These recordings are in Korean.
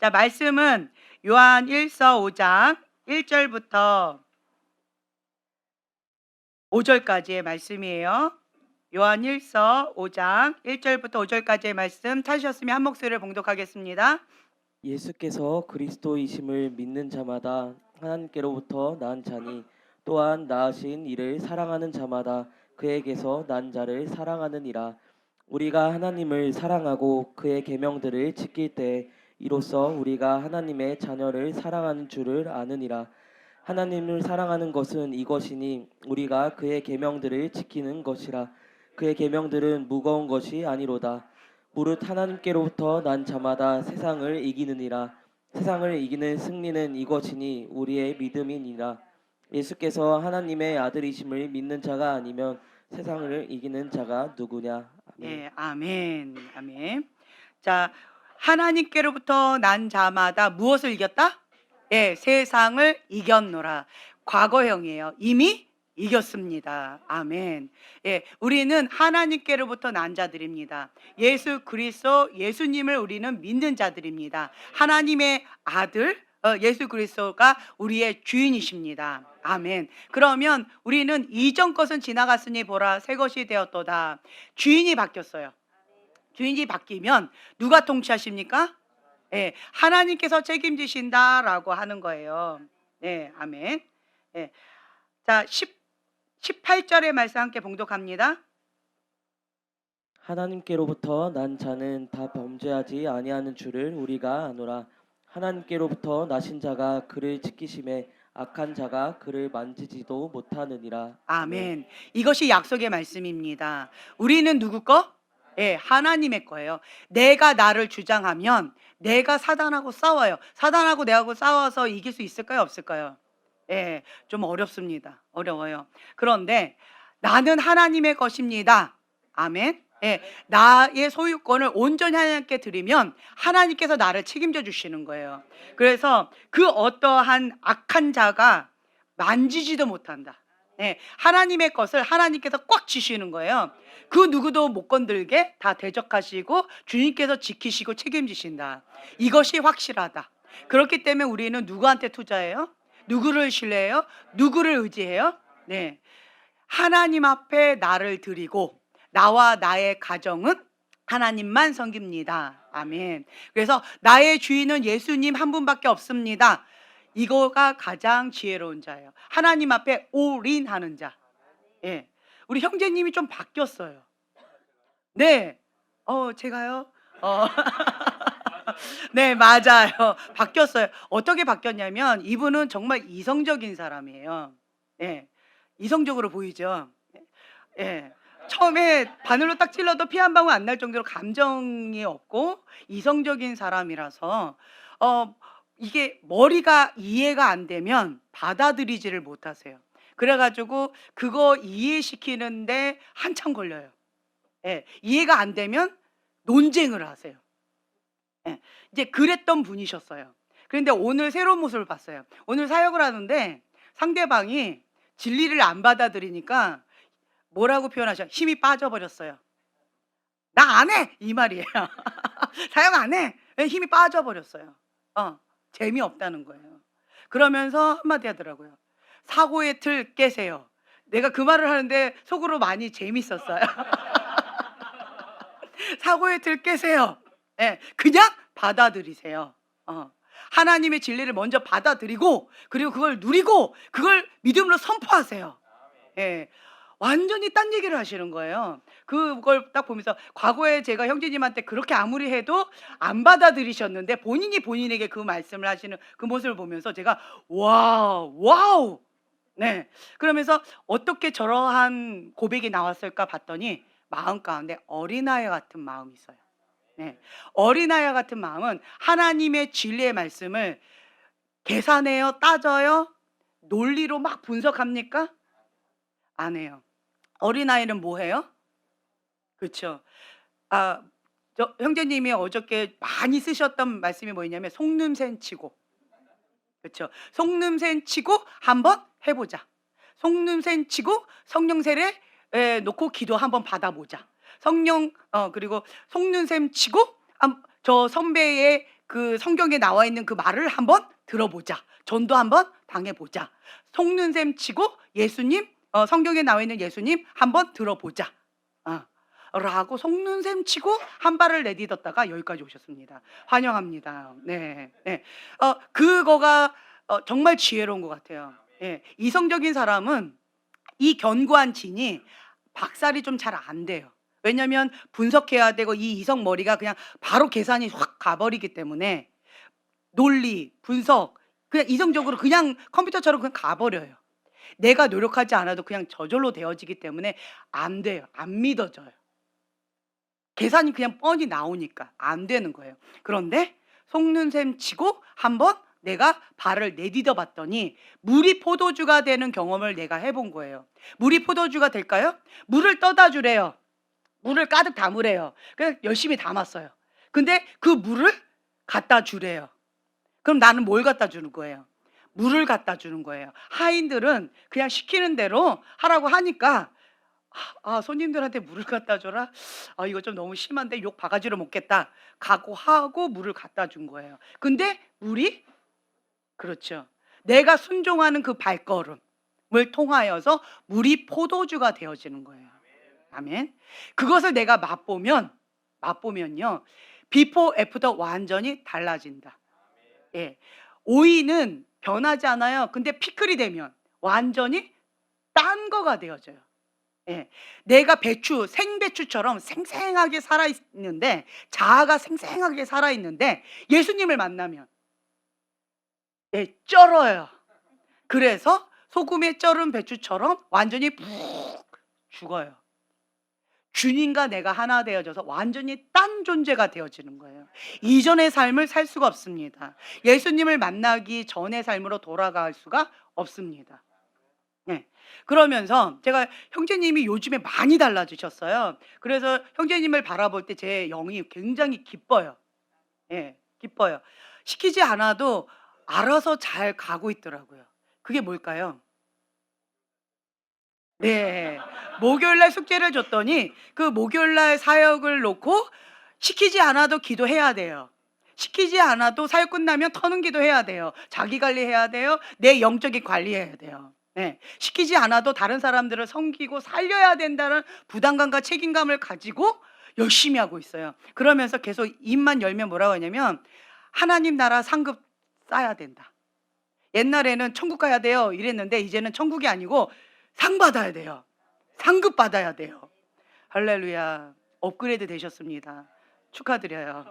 자, 말씀은 요한 1서 5장 1절부터 5절까지의 말씀이에요. 요한 1서 5장 1절부터 5절까지의 말씀 찾으셨으면 한 목소리를 봉독하겠습니다. 예수께서 그리스도이심을 믿는 자마다 하나님께로부터 난 자니 또한 낳으신 이를 사랑하는 자마다 그에게서 난 자를 사랑하느니라. 우리가 하나님을 사랑하고 그의 계명들을 지킬 때 이로써 우리가 하나님의 자녀를 사랑하는 줄을 아느니라. 하나님을 사랑하는 것은 이것이니 우리가 그의 계명들을 지키는 것이라. 그의 계명들은 무거운 것이 아니로다. 무릇 하나님께로부터 난 자마다 세상을 이기느니라. 세상을 이기는 승리는 이것이니 우리의 믿음이니라. 예수께서 하나님의 아들이심을 믿는 자가 아니면 세상을 이기는 자가 누구냐. 아멘. 예, 아멘. 아멘. 자, 하나님께로부터 난 자마다 무엇을 이겼다? 예, 세상을 이겼노라. 과거형이에요. 이미 이겼습니다. 아멘. 예, 우리는 하나님께로부터 난 자들입니다. 예수 그리스도 예수님을 우리는 믿는 자들입니다. 하나님의 아들 예수 그리스도가 우리의 주인이십니다. 아멘. 그러면 우리는 이전 것은 지나갔으니 보라 새 것이 되었도다. 주인이 바뀌었어요. 주인이 바뀌면 누가 통치하십니까? 예, 하나님께서 책임지신다라고 하는 거예요. 예, 아멘. 예. 자, 18절의 말씀 함께 봉독합니다. 하나님께로부터 난 자는 다 범죄하지 아니하는 줄을 우리가 아노라. 하나님께로부터 나신 자가 그를 지키심에 악한 자가 그를 만지지도 못하느니라. 아멘. 이것이 약속의 말씀입니다. 우리는 누구 거? 예, 하나님의 거예요. 내가 나를 주장하면 내가 사단하고 싸워요. 사단하고 내하고 싸워서 이길 수 있을까요? 없을까요? 예, 좀 어렵습니다. 어려워요. 그런데 나는 하나님의 것입니다. 아멘. 예, 나의 소유권을 온전히 하나님께 드리면 하나님께서 나를 책임져 주시는 거예요. 그래서 그 어떠한 악한 자가 만지지도 못한다. 예, 하나님의 것을 하나님께서 꽉 쥐시는 거예요. 그 누구도 못 건들게 다 대적하시고 주님께서 지키시고 책임지신다. 이것이 확실하다. 그렇기 때문에 우리는 누구한테 투자해요? 누구를 신뢰해요? 누구를 의지해요? 네, 하나님 앞에 나를 드리고 나와 나의 가정은 하나님만 섬깁니다. 아멘. 그래서 나의 주인은 예수님 한 분밖에 없습니다. 이거가 가장 지혜로운 자예요. 하나님 앞에 올인하는 자. 예, 우리 형제님이 좀 바뀌었어요. 네, 제가요. 네, 맞아요. 바뀌었어요. 어떻게 바뀌었냐면 이분은 정말 이성적인 사람이에요. 예, 이성적으로 보이죠. 예, 처음에 바늘로 딱 찔러도 피 한 방울 안 날 정도로 감정이 없고 이성적인 사람이라서 이게 머리가 이해가 안 되면 받아들이지를 못하세요. 그래가지고 그거 이해시키는데 한참 걸려요. 예, 이해가 안 되면 논쟁을 하세요. 예, 이제 그랬던 분이셨어요. 그런데 오늘 새로운 모습을 봤어요. 오늘 사역을 하는데 상대방이 진리를 안 받아들이니까 뭐라고 표현하셔? 힘이 빠져버렸어요. 나 안 해! 이 말이에요. 사역 안 해! 힘이 빠져버렸어요. 재미없다는 거예요. 그러면서 한마디 하더라고요. 사고의 틀 깨세요. 내가 그 말을 하는데 속으로 많이 재밌었어요. 사고의 틀 깨세요. 예, 그냥 받아들이세요. 하나님의 진리를 먼저 받아들이고 그리고 그걸 누리고 그걸 믿음으로 선포하세요. 예, 완전히 딴 얘기를 하시는 거예요. 그걸 딱 보면서 과거에 제가 형제님한테 그렇게 아무리 해도 안 받아들이셨는데 본인이 본인에게 그 말씀을 하시는 그 모습을 보면서 제가 와우. 네, 그러면서 어떻게 저러한 고백이 나왔을까 봤더니 마음 가운데 어린아이 같은 마음이 있어요. 네, 어린아이 같은 마음은 하나님의 진리의 말씀을 계산해요, 따져요, 논리로 막 분석합니까? 안 해요. 어린아이는 뭐 해요? 그렇죠. 저 형제님이 어저께 많이 쓰셨던 말씀이 뭐였냐면 속눈샘 치고. 그렇죠. 속눈샘 치고 한번 해보자. 속눈샘 치고 성령 세례 놓고 기도 한번 받아보자. 성령 그리고 속눈샘 치고 저 선배의 그 성경에 나와 있는 그 말을 한번 들어보자. 전도 한번 당해보자. 속는 셈 치고 예수님, 성경에 나와 있는 예수님 한번 들어보자. 라고 속는 셈 치고 한 발을 내딛었다가 여기까지 오셨습니다. 환영합니다. 네, 네. 그거가 정말 지혜로운 것 같아요. 예, 이성적인 사람은 이 견고한 진이 박살이 좀 잘 안 돼요. 왜냐면 분석해야 되고 이 이성 머리가 그냥 바로 계산이 확 가버리기 때문에 논리, 분석, 그냥 이성적으로 그냥 컴퓨터처럼 그냥 가버려요. 내가 노력하지 않아도 그냥 저절로 되어지기 때문에 안 돼요. 안 믿어져요. 계산이 그냥 뻔히 나오니까 안 되는 거예요. 그런데 속는 셈 치고 한번 내가 발을 내디뎌 봤더니 물이 포도주가 되는 경험을 내가 해본 거예요. 물이 포도주가 될까요? 물을 떠다 주래요. 물을 가득 담으래요. 그래서 열심히 담았어요. 근데 그 물을 갖다 주래요. 그럼 나는 뭘 갖다 주는 거예요? 물을 갖다 주는 거예요. 하인들은 그냥 시키는 대로 하라고 하니까 손님들한테 물을 갖다 줘라? 이거 좀 너무 심한데 욕 바가지로 먹겠다. 각오하고 물을 갖다 준 거예요. 근데 물이 그렇죠. 내가 순종하는 그 발걸음을 통하여서 물이 포도주가 되어지는 거예요. 아멘. 그것을 내가 맛보면요. 비포 애프터 완전히 달라진다. 예. 오이는 변하지 않아요. 근데 피클이 되면 완전히 딴 거가 되어져요. 예. 내가 배추, 생배추처럼 생생하게 살아있는데, 자아가 생생하게 살아있는데, 예수님을 만나면, 예, 쩔어요. 그래서 소금에 쩔은 배추처럼 완전히 푹 죽어요. 주님과 내가 하나 되어져서 완전히 딴 존재가 되어지는 거예요. 이전의 삶을 살 수가 없습니다. 예수님을 만나기 전의 삶으로 돌아갈 수가 없습니다. 네. 그러면서 제가 형제님이 요즘에 많이 달라지셨어요. 그래서 형제님을 바라볼 때 제 영이 굉장히 기뻐요. 예, 기뻐요. 시키지 않아도 알아서 잘 가고 있더라고요. 그게 뭘까요? 네. 목요일 날 숙제를 줬더니 그 목요일 날 사역을 놓고 시키지 않아도 기도해야 돼요. 시키지 않아도 사역 끝나면 터는 기도해야 돼요. 자기 관리해야 돼요. 내 영적인 관리해야 돼요. 네. 시키지 않아도 다른 사람들을 섬기고 살려야 된다는 부담감과 책임감을 가지고 열심히 하고 있어요. 그러면서 계속 입만 열면 뭐라고 하냐면 하나님 나라 상급 쌓아야 된다. 옛날에는 천국 가야 돼요 이랬는데 이제는 천국이 아니고 상 받아야 돼요. 상급 받아야 돼요. 할렐루야. 업그레이드 되셨습니다. 축하드려요.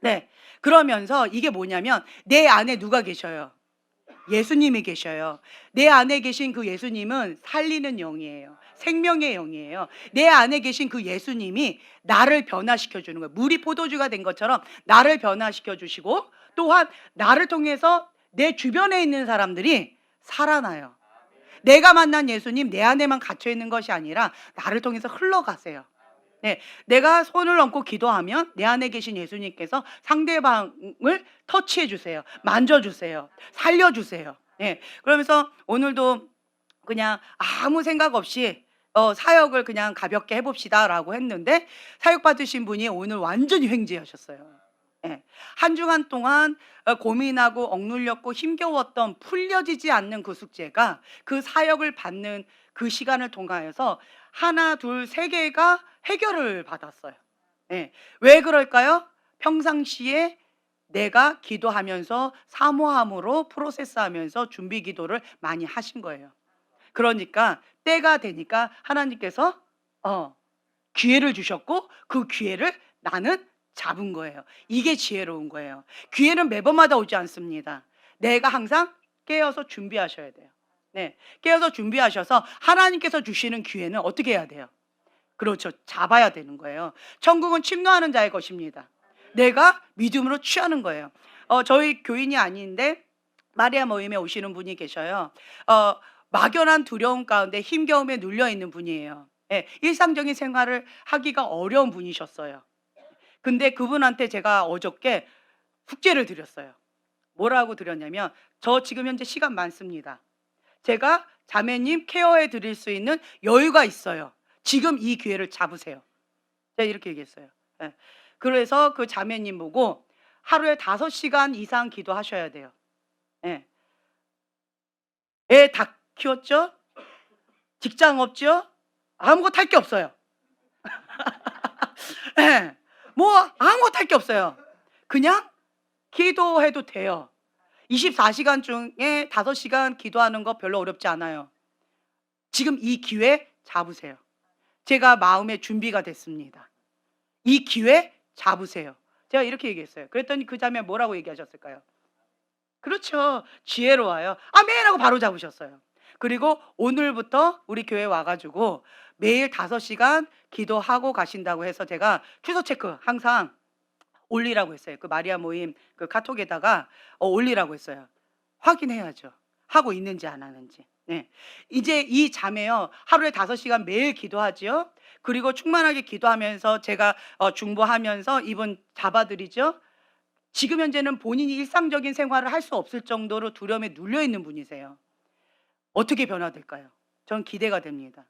네. 그러면서 이게 뭐냐면 내 안에 누가 계셔요? 예수님이 계셔요. 내 안에 계신 그 예수님은 살리는 영이에요. 생명의 영이에요. 내 안에 계신 그 예수님이 나를 변화시켜 주는 거예요. 물이 포도주가 된 것처럼 나를 변화시켜 주시고 또한 나를 통해서 내 주변에 있는 사람들이 살아나요. 내가 만난 예수님 내 안에만 갇혀 있는 것이 아니라 나를 통해서 흘러가세요. 네, 내가 손을 얹고 기도하면 내 안에 계신 예수님께서 상대방을 터치해 주세요. 만져 주세요. 살려 주세요. 네, 그러면서 오늘도 그냥 아무 생각 없이 사역을 그냥 가볍게 해봅시다라고 했는데 사역 받으신 분이 오늘 완전히 횡재하셨어요. 예. 한 주간 동안 고민하고 억눌렸고 힘겨웠던 풀려지지 않는 그 숙제가 그 사역을 받는 그 시간을 통하여서 하나, 둘, 세 개가 해결을 받았어요. 예. 왜 그럴까요? 평상시에 내가 기도하면서 사모함으로 프로세스하면서 준비 기도를 많이 하신 거예요. 그러니까 때가 되니까 하나님께서 기회를 주셨고 그 기회를 나는 잡은 거예요. 이게 지혜로운 거예요. 기회는 매번마다 오지 않습니다. 내가 항상 깨어서 준비하셔야 돼요. 네, 깨어서 준비하셔서 하나님께서 주시는 기회는 어떻게 해야 돼요? 그렇죠. 잡아야 되는 거예요. 천국은 침노하는 자의 것입니다. 내가 믿음으로 취하는 거예요. 저희 교인이 아닌데 마리아 모임에 오시는 분이 계셔요. 막연한 두려움 가운데 힘겨움에 눌려 있는 분이에요. 예, 일상적인 생활을 하기가 어려운 분이셨어요. 근데 그분한테 제가 어저께 숙제를 드렸어요. 뭐라고 드렸냐면 저 지금 현재 시간 많습니다. 제가 자매님 케어해 드릴 수 있는 여유가 있어요. 지금 이 기회를 잡으세요. 제가 이렇게 얘기했어요. 예. 그래서 그 자매님 보고 하루에 5시간 이상 기도하셔야 돼요. 예. 애 다 키웠죠? 직장 없죠? 아무것도 할 게 없어요. 예. 뭐 아무것도 할 게 없어요. 그냥 기도해도 돼요. 24시간 중에 5시간 기도하는 거 별로 어렵지 않아요. 지금 이 기회 잡으세요. 제가 마음의 준비가 됐습니다. 이 기회 잡으세요. 제가 이렇게 얘기했어요. 그랬더니 그 자매 뭐라고 얘기하셨을까요? 그렇죠. 지혜로워요. 아멘 하고 바로 잡으셨어요. 그리고 오늘부터 우리 교회 와 가지고 매일 5시간 기도하고 가신다고 해서 제가 주소 체크 항상 올리라고 했어요. 그 마리아 모임 그 카톡에다가 올리라고 했어요. 확인해야죠. 하고 있는지 안 하는지. 네. 이제 이 자매요. 하루에 5시간 매일 기도하지요. 그리고 충만하게 기도하면서 제가 중보하면서 이분 잡아드리죠. 지금 현재는 본인이 일상적인 생활을 할 수 없을 정도로 두려움에 눌려 있는 분이세요. 어떻게 변화될까요? 전 기대가 됩니다.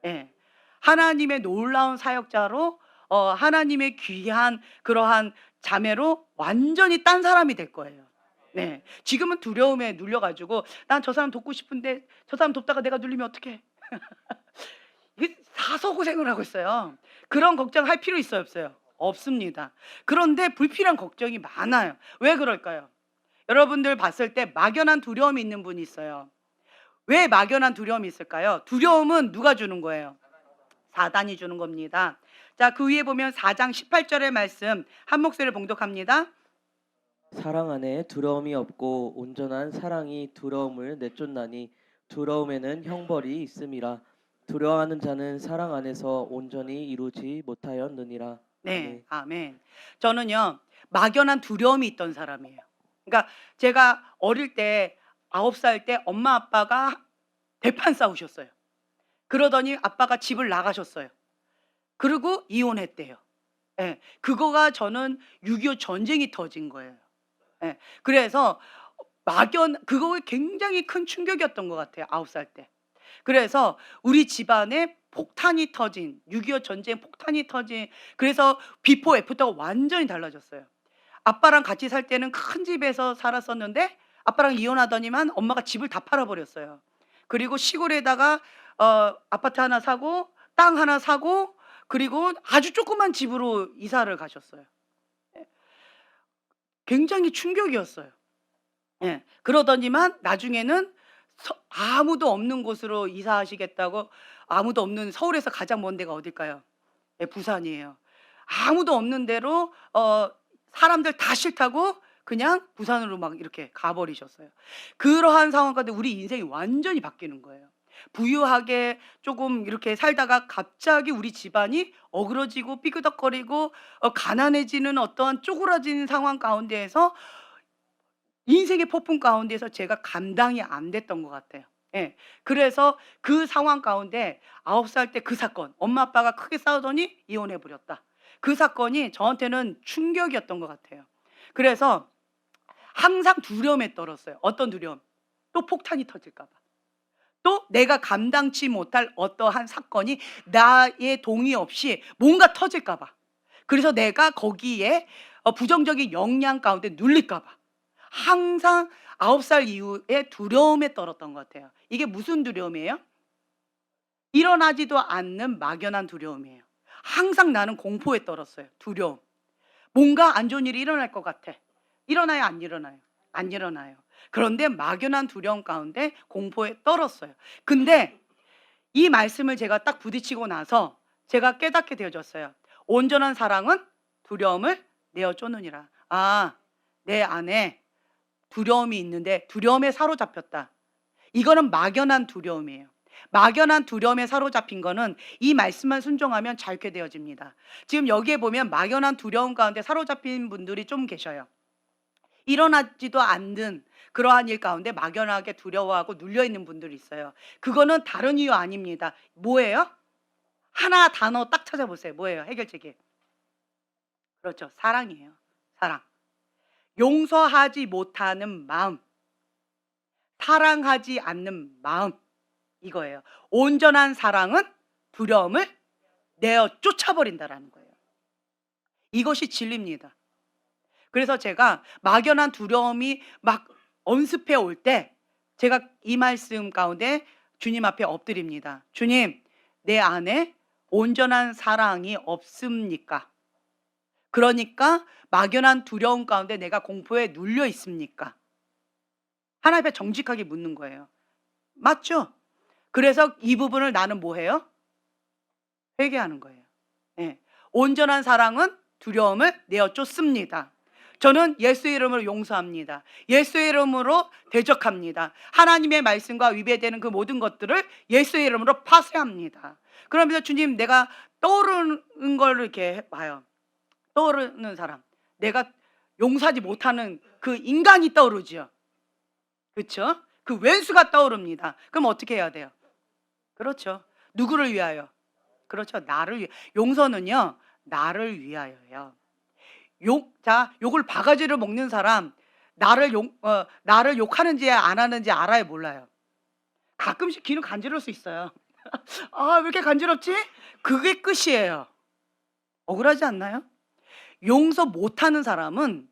예. 하나님의 놀라운 사역자로 하나님의 귀한 그러한 자매로 완전히 딴 사람이 될 거예요. 네. 지금은 두려움에 눌려 가지고 '난 저 사람 돕고 싶은데 저 사람 돕다가 내가 눌리면 어떡해.' 이게 사서 고생을 하고 있어요. 그런 걱정할 필요 있어요, 없어요? 없습니다. 그런데 불필요한 걱정이 많아요. 왜 그럴까요? 여러분들 봤을 때 막연한 두려움이 있는 분이 있어요. 왜 막연한 두려움이 있을까요? 두려움은 누가 주는 거예요? 사단이 주는 겁니다. 자, 그 위에 보면 4장 18절의 말씀 한 목소리를 봉독합니다. 사랑 안에 두려움이 없고 온전한 사랑이 두려움을 내쫓나니 두려움에는 형벌이 있음이라. 두려워하는 자는 사랑 안에서 온전히 이루지 못하였느니라. 네, 아멘. 아멘. 저는요, 막연한 두려움이 있던 사람이에요. 그러니까 제가 어릴 때 9살 때 엄마 아빠가 대판 싸우셨어요. 그러더니 아빠가 집을 나가셨어요. 그리고 이혼했대요. 예. 그거가 저는 6.25 전쟁이 터진 거예요. 예. 그래서 그거 굉장히 큰 충격이었던 것 같아요. 9살 때. 그래서 우리 집안에 폭탄이 터진 6.25 전쟁 폭탄이 터진 그래서 비포 애프터가 완전히 달라졌어요. 아빠랑 같이 살 때는 큰 집에서 살았었는데 아빠랑 이혼하더니만 엄마가 집을 다 팔아버렸어요. 그리고 시골에다가 아파트 하나 사고 땅 하나 사고 그리고 아주 조그만 집으로 이사를 가셨어요. 예. 굉장히 충격이었어요. 예. 그러더니만 나중에는 아무도 없는 곳으로 이사하시겠다고 아무도 없는 서울에서 가장 먼 데가 어딜까요? 예, 부산이에요. 아무도 없는 데로 사람들 다 싫다고 그냥 부산으로 막 이렇게 가 버리셨어요. 그러한 상황 가운데 우리 인생이 완전히 바뀌는 거예요. 부유하게 조금 이렇게 살다가 갑자기 우리 집안이 어그러지고 삐그덕거리고 가난해지는 어떠한 쪼그라진 상황 가운데에서 인생의 폭풍 가운데서 제가 감당이 안 됐던 것 같아요. 예. 그래서 그 상황 가운데 9살 때 그 사건, 엄마 아빠가 크게 싸우더니 이혼해 버렸다. 그 사건이 저한테는 충격이었던 것 같아요. 그래서 항상 두려움에 떨었어요. 어떤 두려움? 또 폭탄이 터질까 봐. 또 내가 감당치 못할 어떠한 사건이 나의 동의 없이 뭔가 터질까 봐. 그래서 내가 거기에 부정적인 영향 가운데 눌릴까 봐. 항상 9살 이후에 두려움에 떨었던 것 같아요. 이게 무슨 두려움이에요? 일어나지도 않는 막연한 두려움이에요. 항상 나는 공포에 떨었어요. 두려움. 뭔가 안 좋은 일이 일어날 것 같아. 일어나요, 안 일어나요? 안 일어나요. 그런데 막연한 두려움 가운데 공포에 떨었어요. 근데 이 말씀을 제가 딱 부딪히고 나서 제가 깨닫게 되어졌어요. 온전한 사랑은 두려움을 내어 쫓느니라. 아, 내 안에 두려움이 있는데 두려움에 사로잡혔다. 이거는 막연한 두려움이에요. 막연한 두려움에 사로잡힌 거는 이 말씀만 순종하면 잘게 되어집니다. 지금 여기에 보면 막연한 두려움 가운데 사로잡힌 분들이 좀 계셔요. 일어나지도 않는 그러한 일 가운데 막연하게 두려워하고 눌려있는 분들이 있어요. 그거는 다른 이유 아닙니다. 뭐예요? 하나 단어 딱 찾아보세요. 뭐예요? 해결책이. 그렇죠. 사랑이에요. 사랑. 용서하지 못하는 마음, 사랑하지 않는 마음, 이거예요. 온전한 사랑은 두려움을 내어 쫓아버린다라는 거예요. 이것이 진리입니다. 그래서 제가 막연한 두려움이 막 엄습해 올 때 제가 이 말씀 가운데 주님 앞에 엎드립니다. 주님, 내 안에 온전한 사랑이 없습니까? 그러니까 막연한 두려움 가운데 내가 공포에 눌려 있습니까? 하나님 앞에 정직하게 묻는 거예요. 맞죠? 그래서 이 부분을 나는 뭐 해요? 회개하는 거예요. 예. 온전한 사랑은 두려움을 내어 쫓습니다. 저는 예수의 이름으로 용서합니다. 예수의 이름으로 대적합니다. 하나님의 말씀과 위배되는 그 모든 것들을 예수의 이름으로 파쇄합니다. 그러면서 주님, 내가 떠오르는 걸 이렇게 봐요. 떠오르는 사람, 내가 용서하지 못하는 그 인간이 떠오르죠. 그렇죠? 그 왼수가 떠오릅니다. 그럼 어떻게 해야 돼요? 그렇죠. 누구를 위하여? 그렇죠. 나를 위해. 용서는요, 나를 위하여요. 욕을 바가지로 먹는 사람, 나를 욕하는지 안 하는지 알아요, 몰라요? 가끔씩 귀는 간지러울 수 있어요. 아, 왜 이렇게 간지럽지? 그게 끝이에요. 억울하지 않나요? 용서 못하는 사람은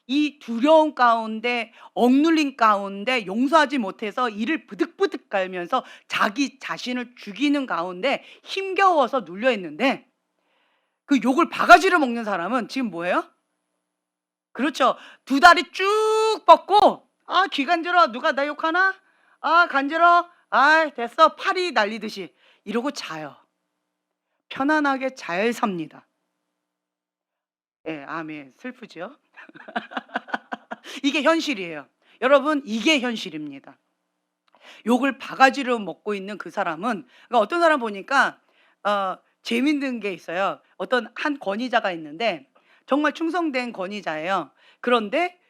이 두려움 가운데, 억눌림 가운데 용서하지 못해서 이를 부득부득 깔면서 자기 자신을 죽이는 가운데 힘겨워서 눌려 있는데, 그 욕을 바가지로 먹는 사람은 지금 뭐예요? 그렇죠. 두 다리 쭉 뻗고, 아, 귀 간지러. 누가 나 욕하나? 아, 간지러. 아, 됐어. 팔이 날리듯이 이러고 자요. 편안하게 잘 삽니다. 예, 아멘. 슬프죠? 이게 현실이에요. 여러분, 이게 현실입니다. 욕을 바가지로 먹고 있는 그 사람은, 그러니까 어떤 사람 보니까 재밌는 게 있어요. 어떤 한 권위자가 있는데 정말 충성된 권위자예요. 그런데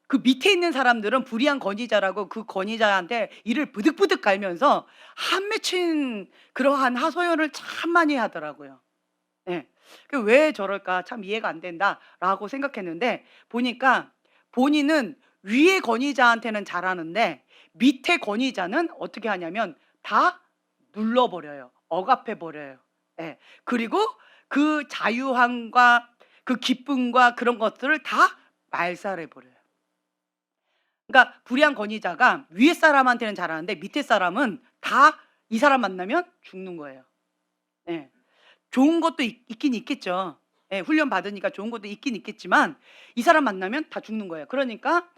그 밑에 있는 사람들은 불의한 권위자라고 그 권위자한테 이를 부득부득 갈면서 한 맺힌 그러한 하소연을 참 많이 하더라고요. 예. 왜 저럴까 참 이해가 안 된다라고 생각했는데, 보니까 본인은 위의 권위자한테는 잘하는데 밑에 권위자는 어떻게 하냐면 다 눌러버려요. 억압해버려요. 예. 그리고 그 자유함과 그 기쁨과 그런 것들을 다 말살해버려요. 그러니까 불의한 권위자가 위에 사람한테는 잘하는데 밑에 사람은 다 이 사람 만나면 죽는 거예요. 예. 좋은 것도 있긴 있겠죠. 예, 훈련 받으니까 좋은 것도 있긴 있겠지만 이 사람 만나면 다 죽는 거예요. 그러니까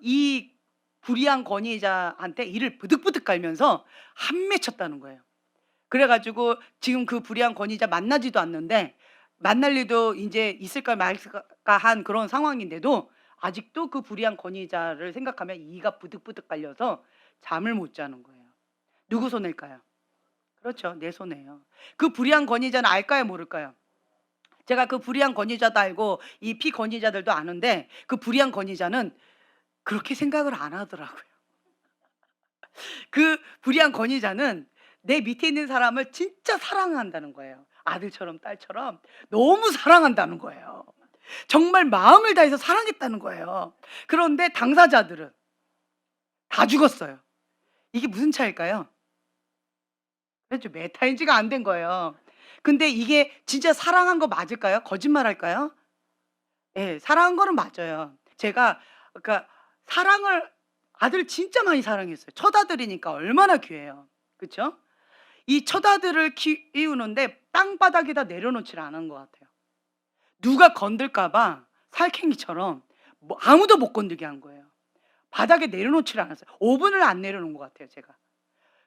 이 불의한 권위자한테 이를 부득부득 깔면서 한 맺혔다는 거예요. 그래가지고 지금 그 불의한 권위자 만나지도 않는데, 만날 일도 이제 있을까 말까 한 그런 상황인데도 아직도 그 불의한 권위자를 생각하면 이가 부득부득 깔려서 잠을 못 자는 거예요. 누구 손일까요? 그렇죠. 내 손에요. 그 불의한 권위자는 알까요, 모를까요? 제가 그 불의한 권위자도 알고 이 피권위자들도 아는데, 그 불의한 권위자는 그렇게 생각을 안 하더라고요. 그 불의한 권위자는 내 밑에 있는 사람을 진짜 사랑한다는 거예요. 아들처럼 딸처럼 너무 사랑한다는 거예요. 정말 마음을 다해서 사랑했다는 거예요. 그런데 당사자들은 다 죽었어요. 이게 무슨 차일까요? 그렇죠. 메타인지가 안 된 거예요. 근데 이게 진짜 사랑한 거 맞을까요? 거짓말할까요? 예, 사랑한 거는 맞아요. 제가 그러니까 사랑을 아들 진짜 많이 사랑했어요. 첫 아들이니까 얼마나 귀해요. 그렇죠? 이 첫 아들을 키우는데 땅바닥에다 내려놓질 않은 것 같아요. 누가 건들까 봐 살쾡이처럼 뭐 아무도 못 건들게 한 거예요. 바닥에 내려놓질 않았어요. 5분을 안 내려놓은 것 같아요, 제가.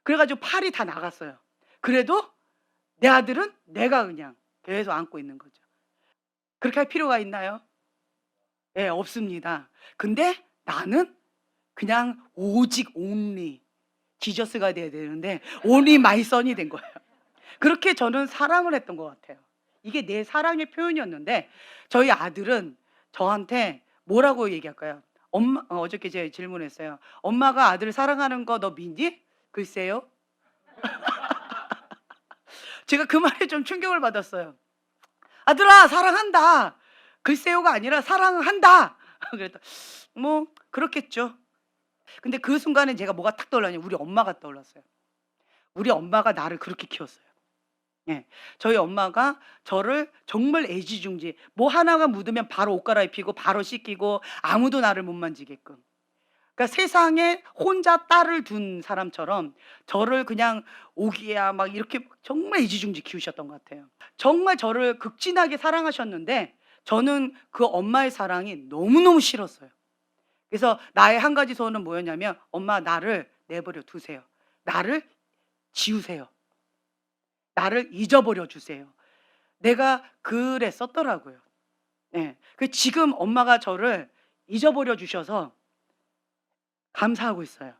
그래가지고 팔이 다 나갔어요. 그래도 내 아들은 내가 그냥 계속 안고 있는 거죠. 그렇게 할 필요가 있나요? 예, 없습니다. 근데 나는 그냥 오직 only 지저스가 돼야 되는데 only my son이 된 거예요. 그렇게 저는 사랑을 했던 것 같아요. 이게 내 사랑의 표현이었는데, 저희 아들은 저한테 뭐라고 얘기할까요? 어저께 제가 질문했어요. 엄마가 아들을 사랑하는 거 너 믿니? 글쎄요. 제가 그 말에 좀 충격을 받았어요. 아들아, 사랑한다. 글쎄요가 아니라 사랑한다. 그랬다. 뭐 그렇겠죠. 근데 그 순간에 제가 뭐가 탁 떠올랐냐, 우리 엄마가 떠올랐어요. 우리 엄마가 나를 그렇게 키웠어요. 예. 저희 엄마가 저를 정말 애지중지 뭐 하나가 묻으면 바로 옷 갈아입히고 바로 씻기고 아무도 나를 못 만지게끔. 그러니까 세상에 혼자 딸을 둔 사람처럼 저를 그냥 오기야 막 이렇게 정말 애지중지 키우셨던 것 같아요. 정말 저를 극진하게 사랑하셨는데 저는 그 엄마의 사랑이 너무너무 싫었어요. 그래서 나의 한 가지 소원은 뭐였냐면 "엄마 나를 내버려 두세요. 나를 지우세요. 나를 잊어버려 주세요." 내가 그랬었더라고요. 예. 지금 엄마가 저를 잊어버려 주셔서 감사하고 있어요.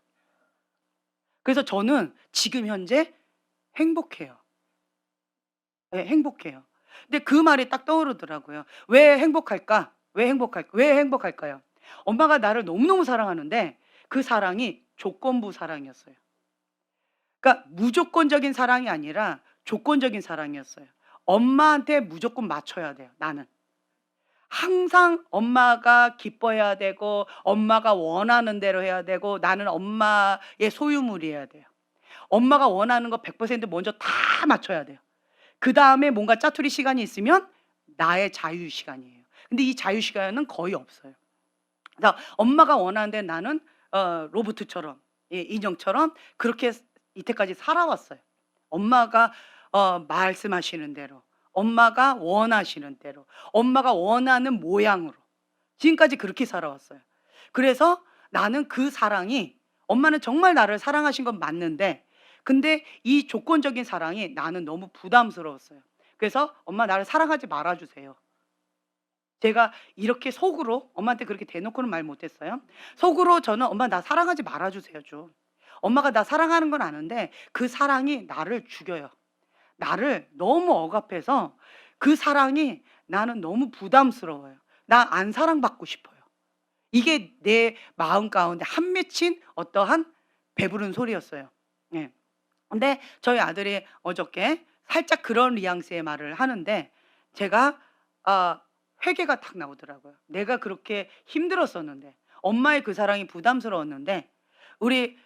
그래서 저는 지금 현재 행복해요. 예, 행복해요. 근데 그 말이 딱 떠오르더라고요. 왜 행복할까? 왜 행복할까요? 엄마가 나를 너무너무 사랑하는데 그 사랑이 조건부 사랑이었어요. 그러니까 무조건적인 사랑이 아니라 조건적인 사랑이었어요. 엄마한테 무조건 맞춰야 돼요, 나는. 항상 엄마가 기뻐해야 되고 엄마가 원하는 대로 해야 되고 나는 엄마의 소유물이어야 돼요. 엄마가 원하는 거 100% 먼저 다 맞춰야 돼요. 그다음에 뭔가 짜투리 시간이 있으면 나의 자유 시간이에요. 근데 이 자유 시간은 거의 없어요. 그래서 엄마가 원하는데 나는 로봇처럼, 예, 인형처럼 그렇게 이때까지 살아왔어요. 엄마가 말씀하시는 대로, 엄마가 원하시는 대로, 엄마가 원하는 모양으로 지금까지 그렇게 살아왔어요. 그래서 나는 그 사랑이 엄마는 정말 나를 사랑하신 건 맞는데 근데 이 조건적인 사랑이 나는 너무 부담스러웠어요. 그래서 "엄마 나를 사랑하지 말아 주세요." 제가 이렇게 속으로 엄마한테 그렇게 대놓고는 말 못했어요. 속으로 저는 "엄마 나 사랑하지 말아 주세요 좀. 엄마가 나 사랑하는 건 아는데 그 사랑이 나를 죽여요. 나를 너무 억압해서 그 사랑이 나는 너무 부담스러워요. 나 안 사랑받고 싶어요." 이게 내 마음 가운데 한 맺힌 어떠한 배부른 소리였어요. 예. 근데 저희 아들이 어저께 살짝 그런 뉘앙스의 말을 하는데 제가 아 회개가 탁 나오더라고요. 내가 그렇게 힘들었었는데 엄마의 그 사랑이 부담스러웠는데 우리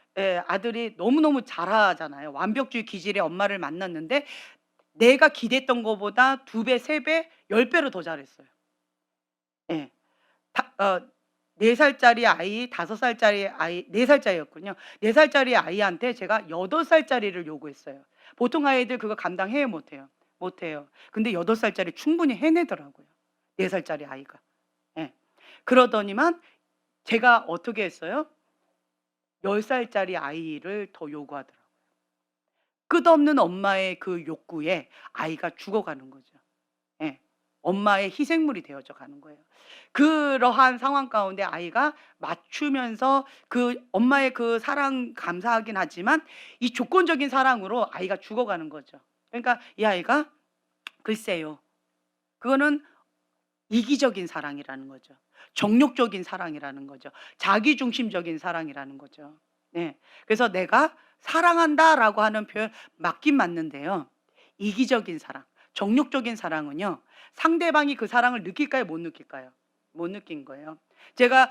아들이 너무너무 잘하잖아요. 완벽주의 기질의 엄마를 만났는데 내가 기대했던 것보다 2 배, 3 배, 10 배로 더 잘했어요. 예. 다 4 살짜리 아이, 5 살짜리 아이, 4 살짜리였군요. 4 살짜리 아이한테 제가 8 살짜리를 요구했어요. 보통 아이들 그거 감당해요, 못 해요? 못 해요. 근데 8 살짜리 충분히 해내더라고요, 4 살짜리 아이가. 예. 그러더니만 제가 어떻게 했어요? 10 살짜리 아이를 더 요구하더라고요. 끝없는 엄마의 그 욕구에 아이가 죽어가는 거죠. 예. 엄마의 희생물이 되어져 가는 거예요. 그러한 상황 가운데 아이가 맞추면서 그 엄마의 그 사랑 감사하긴 하지만 이 조건적인 사랑으로 아이가 죽어가는 거죠. 그러니까 이 아이가 글쎄요. 그거는 이기적인 사랑이라는 거죠. 정욕적인 사랑이라는 거죠. 자기중심적인 사랑이라는 거죠. 네. 그래서 내가 사랑한다라고 하는 표현 맞긴 맞는데요. 이기적인 사랑, 정욕적인 사랑은요. 상대방이 그 사랑을 느낄까요? 못 느낄까요? 못 느낀 거예요. 제가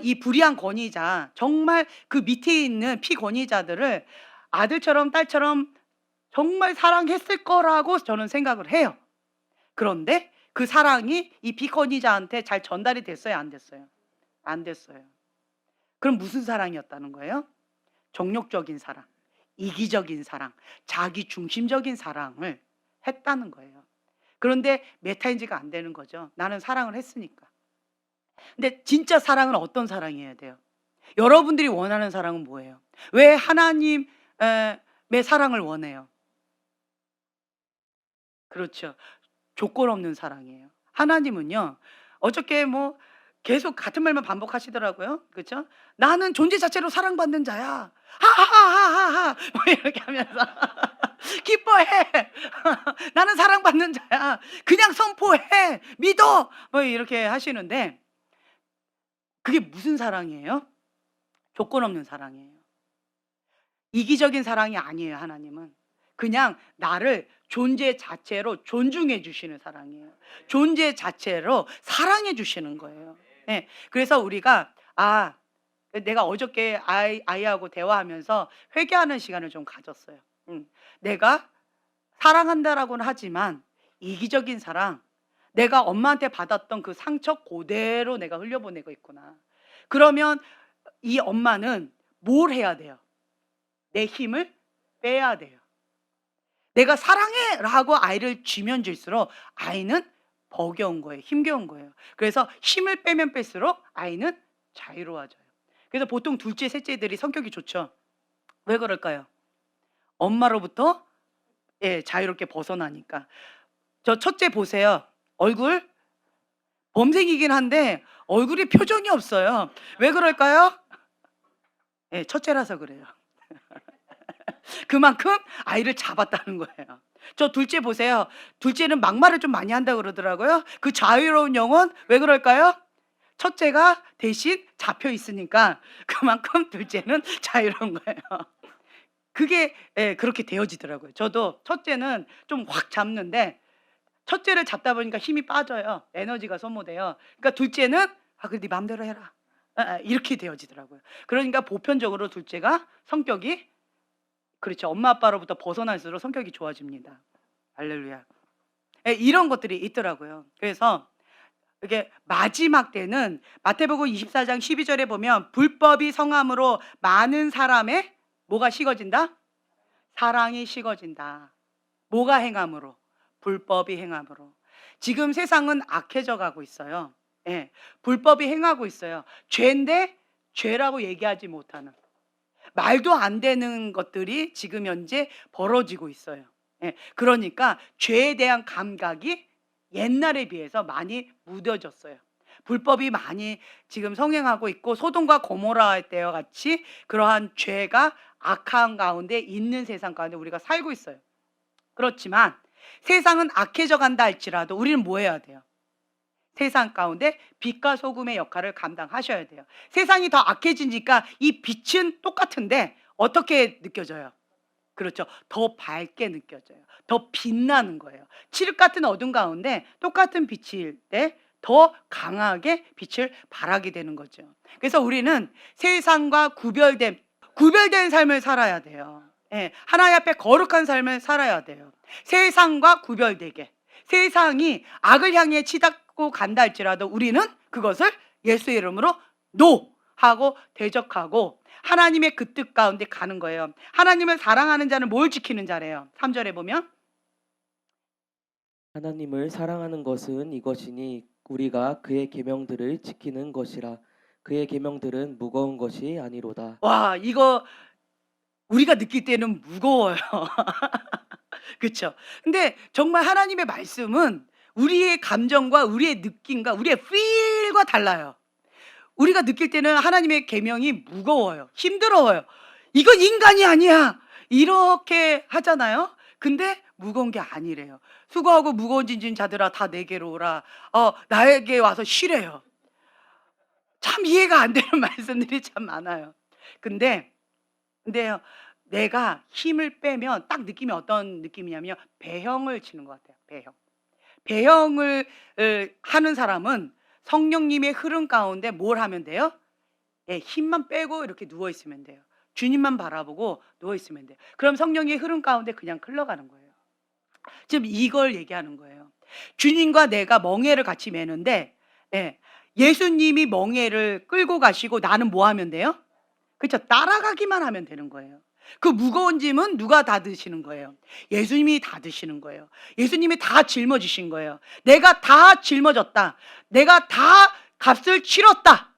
이 불의한 권위자 정말 그 밑에 있는 피권위자들을 아들처럼 딸처럼 정말 사랑했을 거라고 저는 생각을 해요. 그런데 그 사랑이 이 비권위자한테 잘 전달이 됐어요? 안 됐어요? 안 됐어요. 그럼 무슨 사랑이었다는 거예요? 정욕적인 사랑, 이기적인 사랑, 자기 중심적인 사랑을 했다는 거예요. 그런데 메타인지가 안 되는 거죠. 나는 사랑을 했으니까. 근데 진짜 사랑은 어떤 사랑이어야 돼요? 여러분들이 원하는 사랑은 뭐예요? 왜 하나님의 사랑을 원해요? 그렇죠. 조건 없는 사랑이에요. 하나님은요. 어저께 뭐 계속 같은 말만 반복하시더라고요. 그렇죠? "나는 존재 자체로 사랑받는 자야. 하하하하하." 뭐 이렇게 하면서 "기뻐해. 나는 사랑받는 자야. 그냥 선포해. 믿어." 뭐 이렇게 하시는데 그게 무슨 사랑이에요? 조건 없는 사랑이에요. 이기적인 사랑이 아니에요, 하나님은. 그냥 나를 존재 자체로 존중해 주시는 사랑이에요. 존재 자체로 사랑해 주시는 거예요. 예. 그래서 우리가 내가 어저께 아이하고 대화하면서 회개하는 시간을 좀 가졌어요. 내가 사랑한다라고는 하지만 이기적인 사랑, 내가 엄마한테 받았던 그 상처 그대로 내가 흘려보내고 있구나. 그러면 이 엄마는 뭘 해야 돼요? 내 힘을 빼야 돼요. 내가 사랑해 라고 아이를 쥐면 줄수록 아이는 버겨운 거예요. 힘겨운 거예요. 그래서 힘을 빼면 뺄수록 아이는 자유로워져요. 그래서 보통 둘째, 셋째들이 성격이 좋죠. 왜 그럴까요? 엄마로부터 자유롭게 벗어나니까. 저 첫째 보세요. 얼굴 범생이긴 한데 얼굴에 표정이 없어요. 왜 그럴까요? 첫째라서 그래요. 그만큼 아이를 잡았다는 거예요. 저 둘째 보세요. 둘째는 막말을 좀 많이 한다고 그러더라고요. 그 자유로운 영혼 왜 그럴까요? 첫째가 대신 잡혀 있으니까 그만큼 둘째는 자유로운 거예요. 그게 그렇게 되어지더라고요. 저도 첫째는 좀 확 잡는데 첫째를 잡다 보니까 힘이 빠져요. 에너지가 소모돼요. 그러니까 둘째는 그래 네 맘대로 해라. 이렇게 되어지더라고요. 그러니까 보편적으로 둘째가 성격이 그렇죠. 엄마 아빠로부터 벗어날수록 성격이 좋아집니다. 할렐루야. 이런 것들이 있더라고요. 그래서 이게 마지막 때는 마태복음 24장 12절에 보면 불법이 성함으로 많은 사람의 뭐가 식어진다? 사랑이 식어진다. 뭐가 행함으로? 불법이 행함으로. 지금 세상은 악해져 가고 있어요. 불법이 행하고 있어요. 죄인데 죄라고 얘기하지 못하는 말도 안 되는 것들이 지금 현재 벌어지고 있어요. 그러니까 죄에 대한 감각이 옛날에 비해서 많이 무뎌졌어요. 불법이 많이 지금 성행하고 있고 소돔과 고모라 때와 같이 그러한 죄가 악한 가운데 있는 세상 가운데 우리가 살고 있어요. 그렇지만 세상은 악해져 간다 할지라도 우리는 뭐 해야 돼요? 세상 가운데 빛과 소금의 역할을 감당하셔야 돼요. 세상이 더 악해지니까 이 빛은 똑같은데 어떻게 느껴져요? 그렇죠. 더 밝게 느껴져요. 더 빛나는 거예요. 칠흑 같은 어둠 가운데 똑같은 빛일 때 더 강하게 빛을 발하게 되는 거죠. 그래서 우리는 세상과 구별된 삶을 살아야 돼요. 하나님 앞에 거룩한 삶을 살아야 돼요. 세상과 구별되게. 세상이 악을 향해 치닫고 간다 할지라도 우리는 그것을 예수의 이름으로 노 하고 대적하고 하나님의 그 뜻 가운데 가는 거예요. 하나님을 사랑하는 자는 뭘 지키는 자래요? 3절에 보면 하나님을 사랑하는 것은 이것이니 우리가 그의 계명들을 지키는 것이라. 그의 계명들은 무거운 것이 아니로다. 와, 이거 우리가 느낄 때는 무거워요. 그렇죠? 근데 정말 하나님의 말씀은 우리의 감정과 우리의 느낌과 우리의 feel과 달라요. 우리가 느낄 때는 하나님의 계명이 무거워요. 힘들어요. 이건 인간이 아니야. 이렇게 하잖아요. 근데 무거운 게 아니래요. 수고하고 무거운 짐진 자들아 다 내게로 오라. 나에게 와서 쉬래요. 참 이해가 안 되는 말씀들이 참 많아요. 근데요. 내가 힘을 빼면 딱 느낌이 어떤 느낌이냐면 배형을 치는 것 같아요. 배형을 하는 사람은 성령님의 흐름 가운데 뭘 하면 돼요? 힘만 빼고 이렇게 누워 있으면 돼요. 주님만 바라보고 누워 있으면 돼요. 그럼 성령의 흐름 가운데 그냥 흘러가는 거예요. 지금 이걸 얘기하는 거예요. 주님과 내가 멍에를 같이 매는데 예수님이 멍에를 끌고 가시고 나는 뭐 하면 돼요? 그렇죠. 따라가기만 하면 되는 거예요. 그 무거운 짐은 누가 다 드시는 거예요? 예수님이 다 드시는 거예요. 예수님이 다 짊어지신 거예요. 내가 다 짊어졌다. 내가 다 값을 치렀다.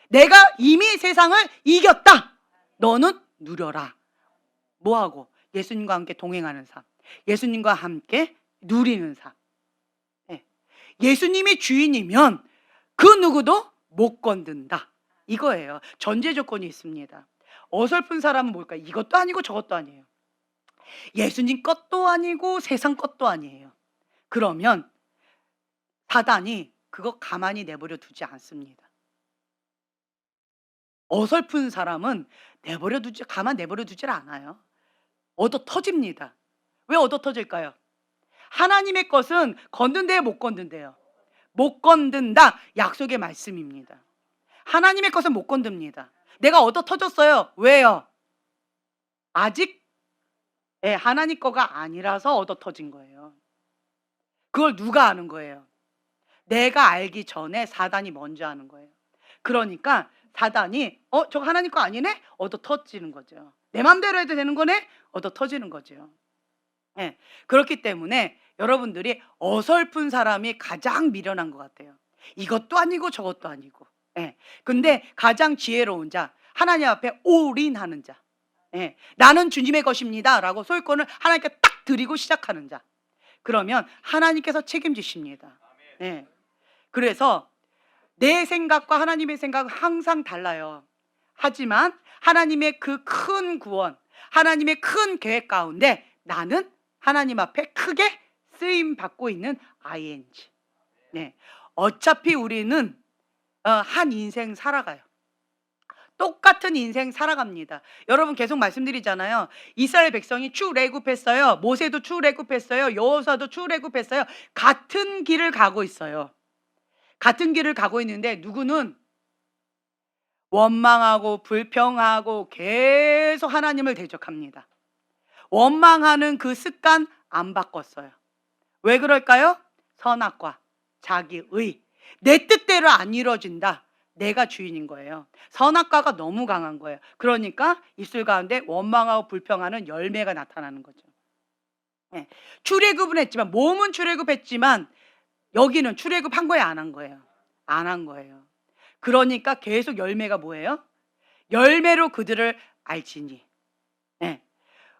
내가 이미 세상을 이겼다. 너는 누려라. 뭐하고? 예수님과 함께 동행하는 삶. 예수님과 함께 누리는 삶. 예수님이 주인이면 그 누구도 못 건든다. 이거예요. 전제 조건이 있습니다. 어설픈 사람은 뭘까요? 이것도 아니고 저것도 아니에요. 예수님 것도 아니고 세상 것도 아니에요. 그러면 사단이 그거 가만히 내버려 두지 않습니다. 어설픈 사람은 가만 내버려 두질 않아요. 얻어 터집니다. 왜 얻어 터질까요? 하나님의 것은 건든대요, 못 건든대요? 못 건든다. 약속의 말씀입니다. 하나님의 것은 못 건듭니다. 내가 얻어 터졌어요. 왜요? 아직 예, 하나님 거가 아니라서 얻어 터진 거예요. 그걸 누가 아는 거예요? 내가 알기 전에 사단이 먼저 아는 거예요. 그러니까 사단이 저거 하나님 거 아니네? 얻어 터지는 거죠. 내 맘대로 해도 되는 거네? 얻어 터지는 거죠. 예. 그렇기 때문에 여러분들이 어설픈 사람이 가장 미련한 것 같아요. 이것도 아니고 저것도 아니고. 예. 근데 가장 지혜로운 자, 하나님 앞에 올인하는 자. 예. 나는 주님의 것입니다라고 소유권을 하나님께 딱 드리고 시작하는 자. 그러면 하나님께서 책임지십니다. 예. 그래서 내 생각과 하나님의 생각은 항상 달라요. 하지만 하나님의 그 큰 구원, 하나님의 큰 계획 가운데 나는 하나님 앞에 크게 쓰임 받고 있는 ING. 네. 어차피 우리는 한 인생 살아가요. 똑같은 인생 살아갑니다. 여러분 계속 말씀드리잖아요. 이스라엘 백성이 출애굽했어요. 모세도 출애굽했어요. 여호수아도 출애굽했어요. 같은 길을 가고 있어요. 같은 길을 가고 있는데 누구는 원망하고 불평하고 계속 하나님을 대적합니다. 원망하는 그 습관 안 바꿨어요. 왜 그럴까요? 선악과 자기의, 내 뜻대로 안 이루어진다. 내가 주인인 거예요. 선악과가 너무 강한 거예요. 그러니까 입술 가운데 원망하고 불평하는 열매가 나타나는 거죠. 네. 출애굽은 했지만, 몸은 출애굽했지만 여기는 출애굽한 거예요, 안 한 거예요? 안 한 거예요. 그러니까 계속 열매가 뭐예요? 열매로 그들을 알지니. 네.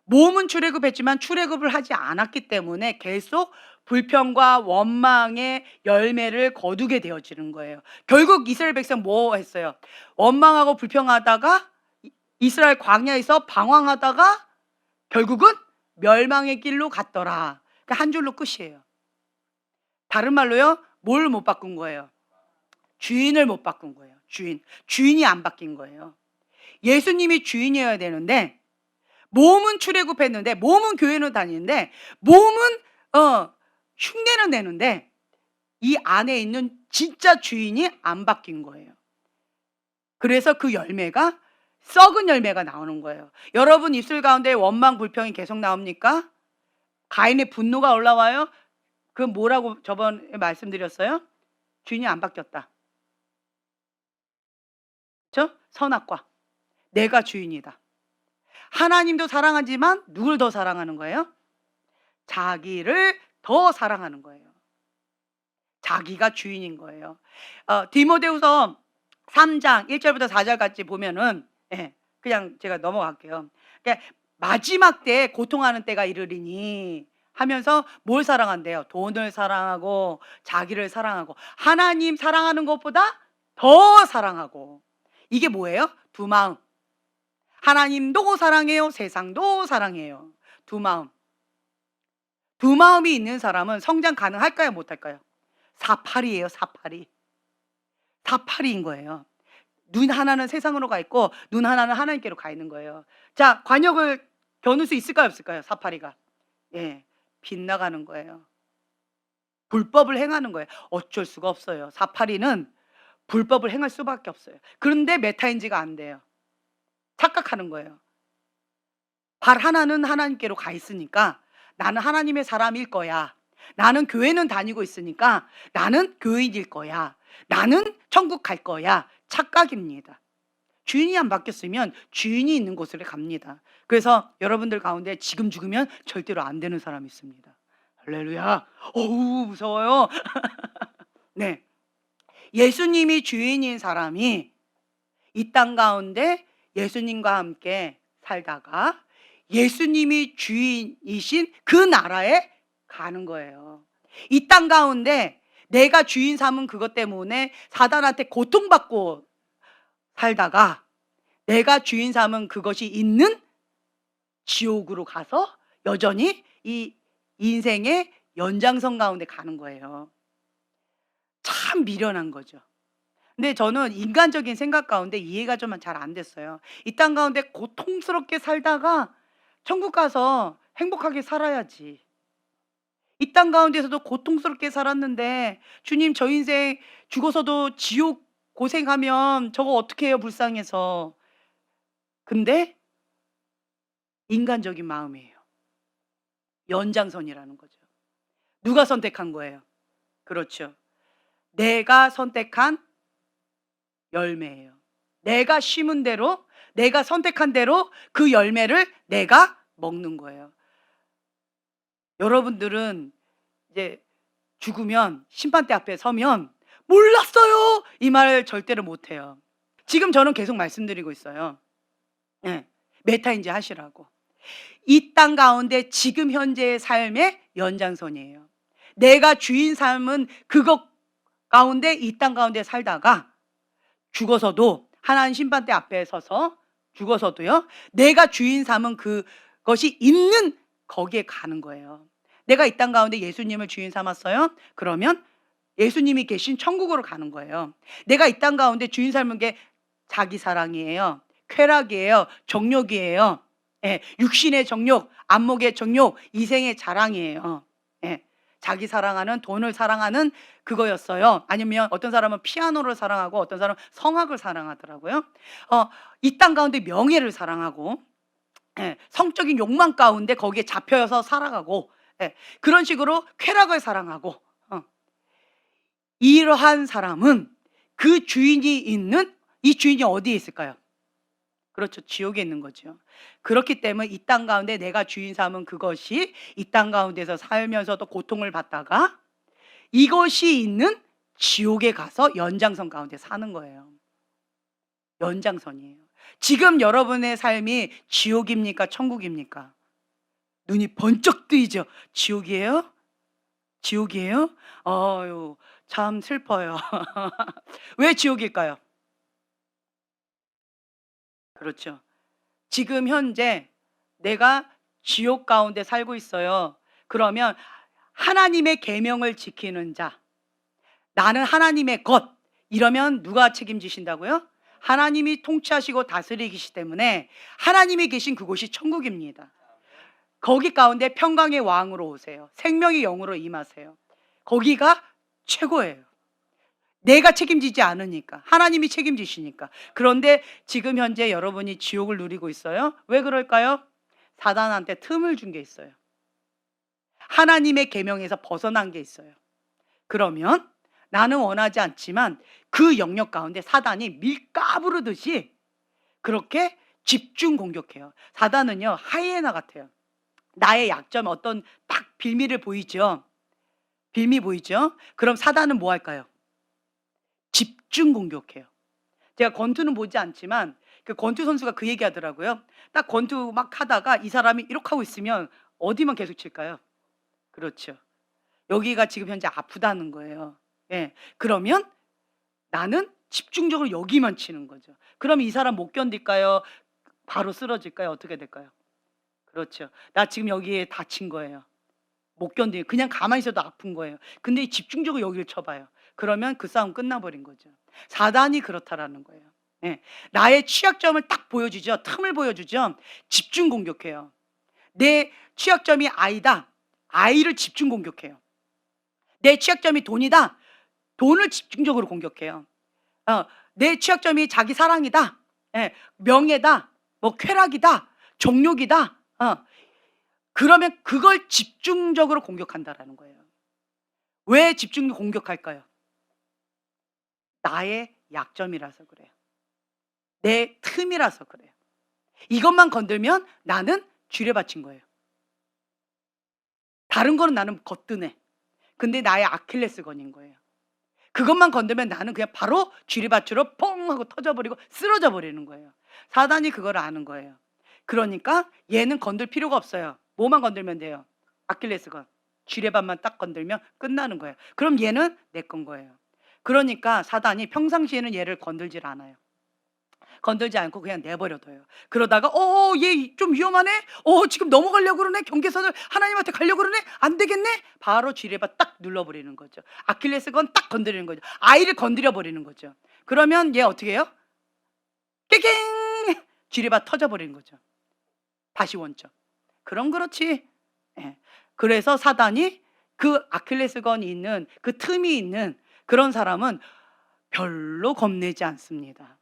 몸은 출애굽했지만 출애굽을 하지 않았기 때문에 계속 불평과 원망의 열매를 거두게 되어지는 거예요. 결국 이스라엘 백성 뭐 했어요? 원망하고 불평하다가 이스라엘 광야에서 방황하다가 결국은 멸망의 길로 갔더라. 그러니까 한 줄로 끝이에요. 다른 말로요, 뭘 못 바꾼 거예요? 주인을 못 바꾼 거예요. 주인이 안 바뀐 거예요. 예수님이 주인이어야 되는데 몸은 출애굽했는데, 몸은 교회는 다니는데, 몸은 흉내는 내는데 이 안에 있는 진짜 주인이 안 바뀐 거예요. 그래서 그 열매가 썩은 열매가 나오는 거예요. 여러분 입술 가운데 원망 불평이 계속 나옵니까? 가인의 분노가 올라와요? 그 뭐라고 저번에 말씀드렸어요? 주인이 안 바뀌었다. 그렇죠? 선악과. 내가 주인이다. 하나님도 사랑하지만 누굴 더 사랑하는 거예요? 자기를 더 사랑하는 거예요. 자기가 주인인 거예요. 디모데후서 3장 1절부터 4절까지 보면은, 그냥 제가 넘어갈게요. 그러니까 마지막 때에 고통하는 때가 이르리니 하면서 뭘 사랑한대요? 돈을 사랑하고 자기를 사랑하고 하나님 사랑하는 것보다 더 사랑하고. 이게 뭐예요? 두 마음. 하나님도 사랑해요. 세상도 사랑해요. 두 마음. 두 마음이 있는 사람은 성장 가능할까요? 못할까요? 사파리예요. 사파리인 거예요. 눈 하나는 세상으로 가 있고 눈 하나는 하나님께로 가 있는 거예요. 자, 관역을 겨눌 수 있을까요? 없을까요? 사파리가. 예, 빗나가는 거예요. 불법을 행하는 거예요. 어쩔 수가 없어요. 사파리는 불법을 행할 수밖에 없어요. 그런데 메타인지가 안 돼요. 착각하는 거예요. 발 하나는 하나님께로 가 있으니까 나는 하나님의 사람일 거야. 나는 교회는 다니고 있으니까 나는 교인일 거야. 나는 천국 갈 거야. 착각입니다. 주인이 안 바뀌었으면 주인이 있는 곳으로 갑니다. 그래서 여러분들 가운데 지금 죽으면 절대로 안 되는 사람이 있습니다. 할렐루야. 어우, 무서워요. 네. 예수님이 주인인 사람이 이 땅 가운데 예수님과 함께 살다가 예수님이 주인이신 그 나라에 가는 거예요. 이 땅 가운데 내가 주인 삼은 그것 때문에 사단한테 고통받고 살다가 내가 주인 삼은 그것이 있는 지옥으로 가서 여전히 이 인생의 연장선 가운데 가는 거예요. 참 미련한 거죠. 근데 저는 인간적인 생각 가운데 이해가 좀 잘 안 됐어요. 이 땅 가운데 고통스럽게 살다가 천국 가서 행복하게 살아야지. 이 땅 가운데서도 고통스럽게 살았는데 주님, 저 인생 죽어서도 지옥 고생하면 저거 어떻게 해요, 불쌍해서. 근데 인간적인 마음이에요. 연장선이라는 거죠. 누가 선택한 거예요? 그렇죠. 내가 선택한 열매예요. 내가 심은 대로, 내가 선택한 대로 그 열매를 내가 먹는 거예요. 여러분들은 이제 죽으면 심판대 앞에 서면 몰랐어요! 이 말 절대로 못 해요. 지금 저는 계속 말씀드리고 있어요. 예, 메타인지 하시라고. 이 땅 가운데 지금 현재의 삶의 연장선이에요. 내가 주인 삶은 그것 가운데, 이 땅 가운데 살다가 죽어서도 하나님 심판대 앞에 서서 죽어서도요, 내가 주인 삼은 그것이 있는 거기에 가는 거예요. 내가 이 땅 가운데 예수님을 주인 삼았어요? 그러면 예수님이 계신 천국으로 가는 거예요. 내가 이 땅 가운데 주인 삼은 게 자기 사랑이에요. 쾌락이에요. 정욕이에요. 예, 육신의 정욕, 안목의 정욕, 이생의 자랑이에요. 예, 자기 사랑하는, 돈을 사랑하는 그거였어요. 아니면 어떤 사람은 피아노를 사랑하고 어떤 사람은 성악을 사랑하더라고요. 이 땅 가운데 명예를 사랑하고, 예, 성적인 욕망 가운데 거기에 잡혀서 살아가고, 예, 그런 식으로 쾌락을 사랑하고, 이러한 사람은 그 주인이 있는, 이 주인이 어디에 있을까요? 그렇죠. 지옥에 있는 거죠. 그렇기 때문에 이 땅 가운데 내가 주인 삼은 그것이 이 땅 가운데서 살면서도 고통을 받다가 이것이 있는 지옥에 가서 연장선 가운데 사는 거예요. 연장선이에요. 지금 여러분의 삶이 지옥입니까? 천국입니까? 눈이 번쩍 뜨이죠. 지옥이에요? 지옥이에요? 어유, 참 슬퍼요. 왜 지옥일까요? 그렇죠. 지금 현재 내가 지옥 가운데 살고 있어요. 그러면 하나님의 계명을 지키는 자, 나는 하나님의 것, 이러면 누가 책임지신다고요? 하나님이 통치하시고 다스리시기 때문에 하나님이 계신 그곳이 천국입니다. 거기 가운데 평강의 왕으로 오세요. 생명의 영으로 임하세요. 거기가 최고예요. 내가 책임지지 않으니까, 하나님이 책임지시니까. 그런데 지금 현재 여러분이 지옥을 누리고 있어요. 왜 그럴까요? 사단한테 틈을 준 게 있어요. 하나님의 계명에서 벗어난 게 있어요. 그러면 나는 원하지 않지만 그 영역 가운데 사단이 밀가부르듯이 그렇게 집중 공격해요. 사단은요, 하이에나 같아요. 나의 약점, 어떤 딱 빌미를 보이죠? 빌미 보이죠? 그럼 사단은 뭐 할까요? 집중 공격해요. 제가 권투는 보지 않지만 그 권투 선수가 그 얘기 하더라고요. 딱 권투 막 하다가 이 사람이 이렇게 하고 있으면 어디만 계속 칠까요? 그렇죠. 여기가 지금 현재 아프다는 거예요. 예. 그러면 나는 집중적으로 여기만 치는 거죠. 그럼 이 사람 못 견딜까요? 바로 쓰러질까요? 어떻게 될까요? 그렇죠. 나 지금 여기에 다친 거예요. 못 견디요. 그냥 가만히 있어도 아픈 거예요. 근데 집중적으로 여기를 쳐봐요. 그러면 그 싸움 끝나버린 거죠. 사단이 그렇다라는 거예요. 예. 나의 취약점을 딱 보여주죠. 틈을 보여주죠. 집중 공격해요. 내 취약점이 아이다. 아이를 집중 공격해요. 내 취약점이 돈이다. 돈을 집중적으로 공격해요. 내 취약점이 자기 사랑이다. 예. 명예다. 뭐 쾌락이다. 정욕이다. 그러면 그걸 집중적으로 공격한다라는 거예요. 왜 집중 공격할까요? 나의 약점이라서 그래요. 내 틈이라서 그래요. 이것만 건들면 나는 쥐레 받친 거예요. 다른 거는 나는 거뜬해. 근데 나의 아킬레스건인 거예요. 그것만 건들면 나는 그냥 바로 쥐리밭으로 뻥 하고 터져버리고 쓰러져 버리는 거예요. 사단이 그걸 아는 거예요. 그러니까 얘는 건들 필요가 없어요. 뭐만 건들면 돼요? 아킬레스건. 쥐레밭만 딱 건들면 끝나는 거예요. 그럼 얘는 내 건 거예요. 그러니까 사단이 평상시에는 얘를 건들질 않아요. 건들지 않고 그냥 내버려둬요. 그러다가 얘 좀 위험하네? 지금 넘어가려고 그러네? 경계선을 하나님한테 가려고 그러네? 안 되겠네? 바로 쥐레바 딱 눌러버리는 거죠. 아킬레스건 딱 건드리는 거죠. 아이를 건드려 버리는 거죠. 그러면 얘 어떻게 해요? 깨갱! 쥐레바 터져버리는 거죠. 다시 원점. 그럼 그렇지. 예. 그래서 사단이 그 아킬레스건이 있는 그 틈이 있는 그런 사람은 별로 겁내지 않습니다.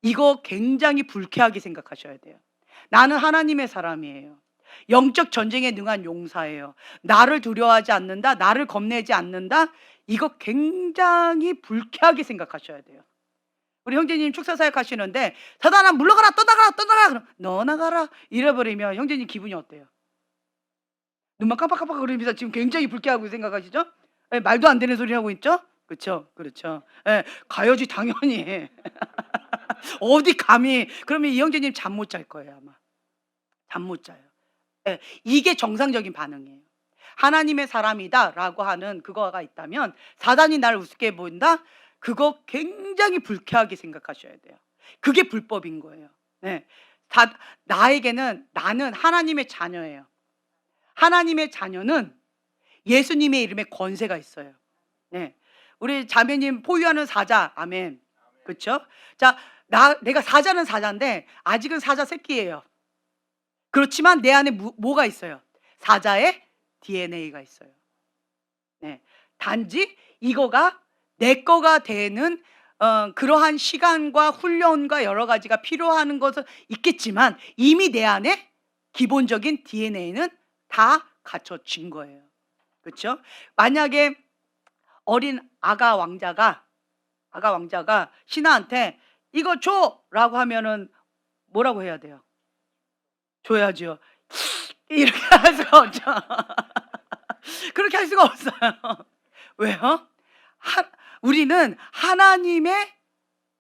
이거 굉장히 불쾌하게 생각하셔야 돼요. 나는 하나님의 사람이에요. 영적 전쟁에 능한 용사예요. 나를 두려워하지 않는다, 나를 겁내지 않는다. 이거 굉장히 불쾌하게 생각하셔야 돼요. 우리 형제님 축사 사역 하시는데 사단아 물러가라, 떠나가라, 떠나가라. 그럼 너 나가라 이래버리면 형제님 기분이 어때요? 눈만 깜빡깜빡 거리면서 지금 굉장히 불쾌하고 생각하시죠? 예, 말도 안 되는 소리 하고 있죠? 그렇죠, 그렇죠. 예, 가야지 당연히. 어디 감히? 그러면 이 형제님 잠 못 잘 거예요 아마. 잠 못 자요. 예, 이게 정상적인 반응이에요. 하나님의 사람이다라고 하는 그거가 있다면 사단이 나를 우습게 본다? 그거 굉장히 불쾌하게 생각하셔야 돼요. 그게 불법인 거예요. 네. 나에게는 나는 하나님의 자녀예요. 하나님의 자녀는 예수님의 이름에 권세가 있어요. 네. 우리 자매님 포유하는 사자, 아멘. 그렇죠? 자, 내가 사자는 사자인데 아직은 사자 새끼예요. 그렇지만 내 안에 뭐가 있어요? 사자의 DNA가 있어요. 네. 단지 이거가 내 거가 되는 그러한 시간과 훈련과 여러 가지가 필요한 것은 있겠지만 이미 내 안에 기본적인 DNA는 다 갖춰진 거예요. 그렇죠? 만약에 어린 아가 왕자가 신하한테 이거 줘라고 하면은 뭐라고 해야 돼요? 줘야죠. 이렇게 할 수가 없죠. 그렇게 할 수가 없어요. 왜요? 우리는 하나님의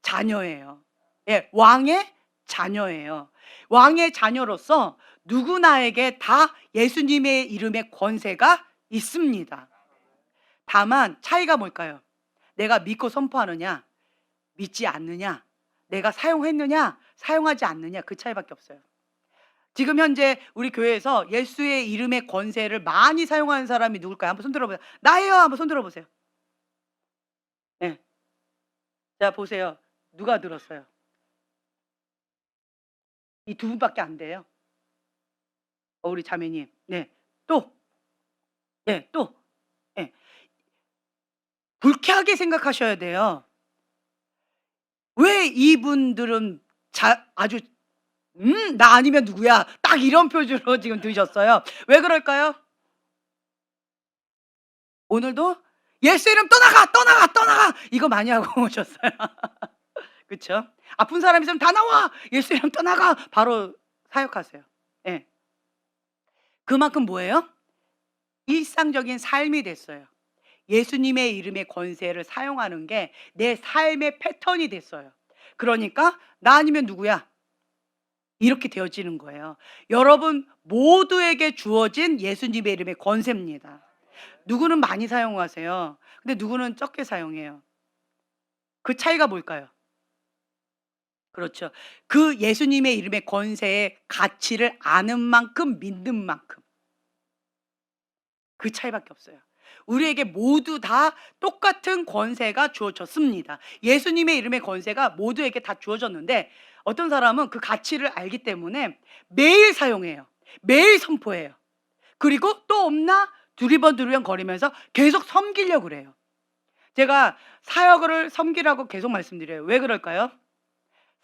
자녀예요. 예, 왕의 자녀예요. 왕의 자녀로서 누구나에게 다 예수님의 이름의 권세가 있습니다. 다만 차이가 뭘까요? 내가 믿고 선포하느냐, 믿지 않느냐, 내가 사용했느냐, 사용하지 않느냐, 그 차이밖에 없어요. 지금 현재 우리 교회에서 예수의 이름의 권세를 많이 사용하는 사람이 누굴까요? 한번 손 들어보세요. 나예요. 한번 손 들어보세요. 네. 자, 보세요. 누가 들었어요? 이 두 분밖에 안 돼요. 우리 자매님. 네. 또. 네, 또. 네. 불쾌하게 생각하셔야 돼요. 왜 이분들은 아주 나 아니면 누구야? 딱 이런 표정으로 지금 드셨어요. 왜 그럴까요? 오늘도 예수 이름 떠나가, 떠나가, 떠나가 이거 많이 하고 오셨어요. 그렇죠? 아픈 사람 있으면 다 나와. 예수 이름 떠나가. 바로 사역하세요. 예. 네. 그만큼 뭐예요? 일상적인 삶이 됐어요. 예수님의 이름의 권세를 사용하는 게 내 삶의 패턴이 됐어요. 그러니까 나 아니면 누구야? 이렇게 되어지는 거예요. 여러분 모두에게 주어진 예수님의 이름의 권세입니다. 누구는 많이 사용하세요. 근데 누구는 적게 사용해요. 그 차이가 뭘까요? 그렇죠. 그 예수님의 이름의 권세의 가치를 아는 만큼 믿는 만큼. 그 차이밖에 없어요. 우리에게 모두 다 똑같은 권세가 주어졌습니다. 예수님의 이름의 권세가 모두에게 다 주어졌는데 어떤 사람은 그 가치를 알기 때문에 매일 사용해요. 매일 선포해요. 그리고 또 없나 두리번 거리면서 계속 섬기려고 그래요. 제가 사역을 섬기라고 계속 말씀드려요. 왜 그럴까요?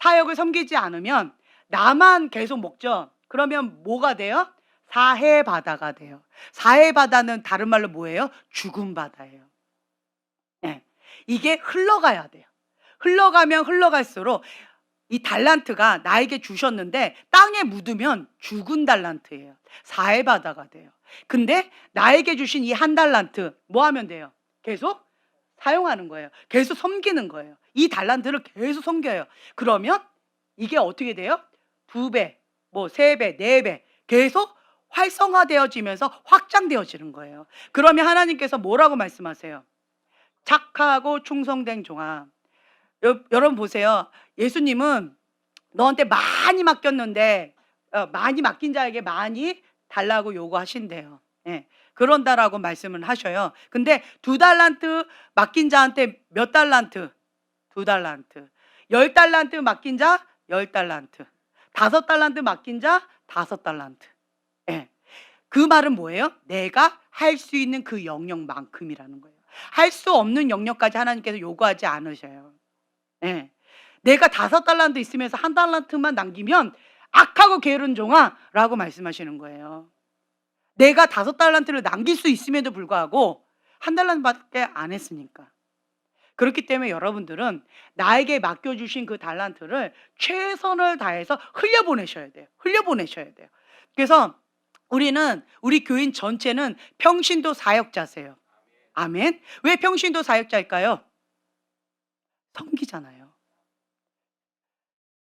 사역을 섬기지 않으면 나만 계속 먹죠. 그러면 뭐가 돼요? 사해바다가 돼요. 사해바다는 다른 말로 뭐예요? 죽은 바다예요. 네. 이게 흘러가야 돼요. 흘러가면 흘러갈수록 이 달란트가 나에게 주셨는데 땅에 묻으면 죽은 달란트예요. 사해바다가 돼요. 근데 나에게 주신 이 한 달란트 뭐 하면 돼요? 계속 사용하는 거예요. 계속 섬기는 거예요. 이 달란트를 계속 섬겨요. 그러면 이게 어떻게 돼요? 2배, 뭐 3배, 4배 계속 활성화되어지면서 확장되어지는 거예요. 그러면 하나님께서 뭐라고 말씀하세요? 착하고 충성된 종아. 여러분 보세요. 예수님은 너한테 많이 맡겼는데 많이 맡긴 자에게 많이 달라고 요구하신대요. 예, 그런다라고 말씀을 하셔요. 근데 2달란트 맡긴 자한테 몇 달란트? 2달란트. 10달란트 맡긴 자 10달란트. 5달란트 맡긴 자 5달란트. 예. 그 말은 뭐예요? 내가 할 수 있는 그 영역만큼이라는 거예요. 할 수 없는 영역까지 하나님께서 요구하지 않으셔요. 예. 내가 5달란트 있으면서 1달란트만 남기면 악하고 게으른 종아 라고 말씀하시는 거예요. 내가 5달란트를 남길 수 있음에도 불구하고 1달란트밖에 안 했으니까. 그렇기 때문에 여러분들은 나에게 맡겨주신 그 달란트를 최선을 다해서 흘려보내셔야 돼요. 흘려보내셔야 돼요. 그래서 우리 교인 전체는 평신도 사역자세요. 아멘. 왜 평신도 사역자일까요? 섬기잖아요.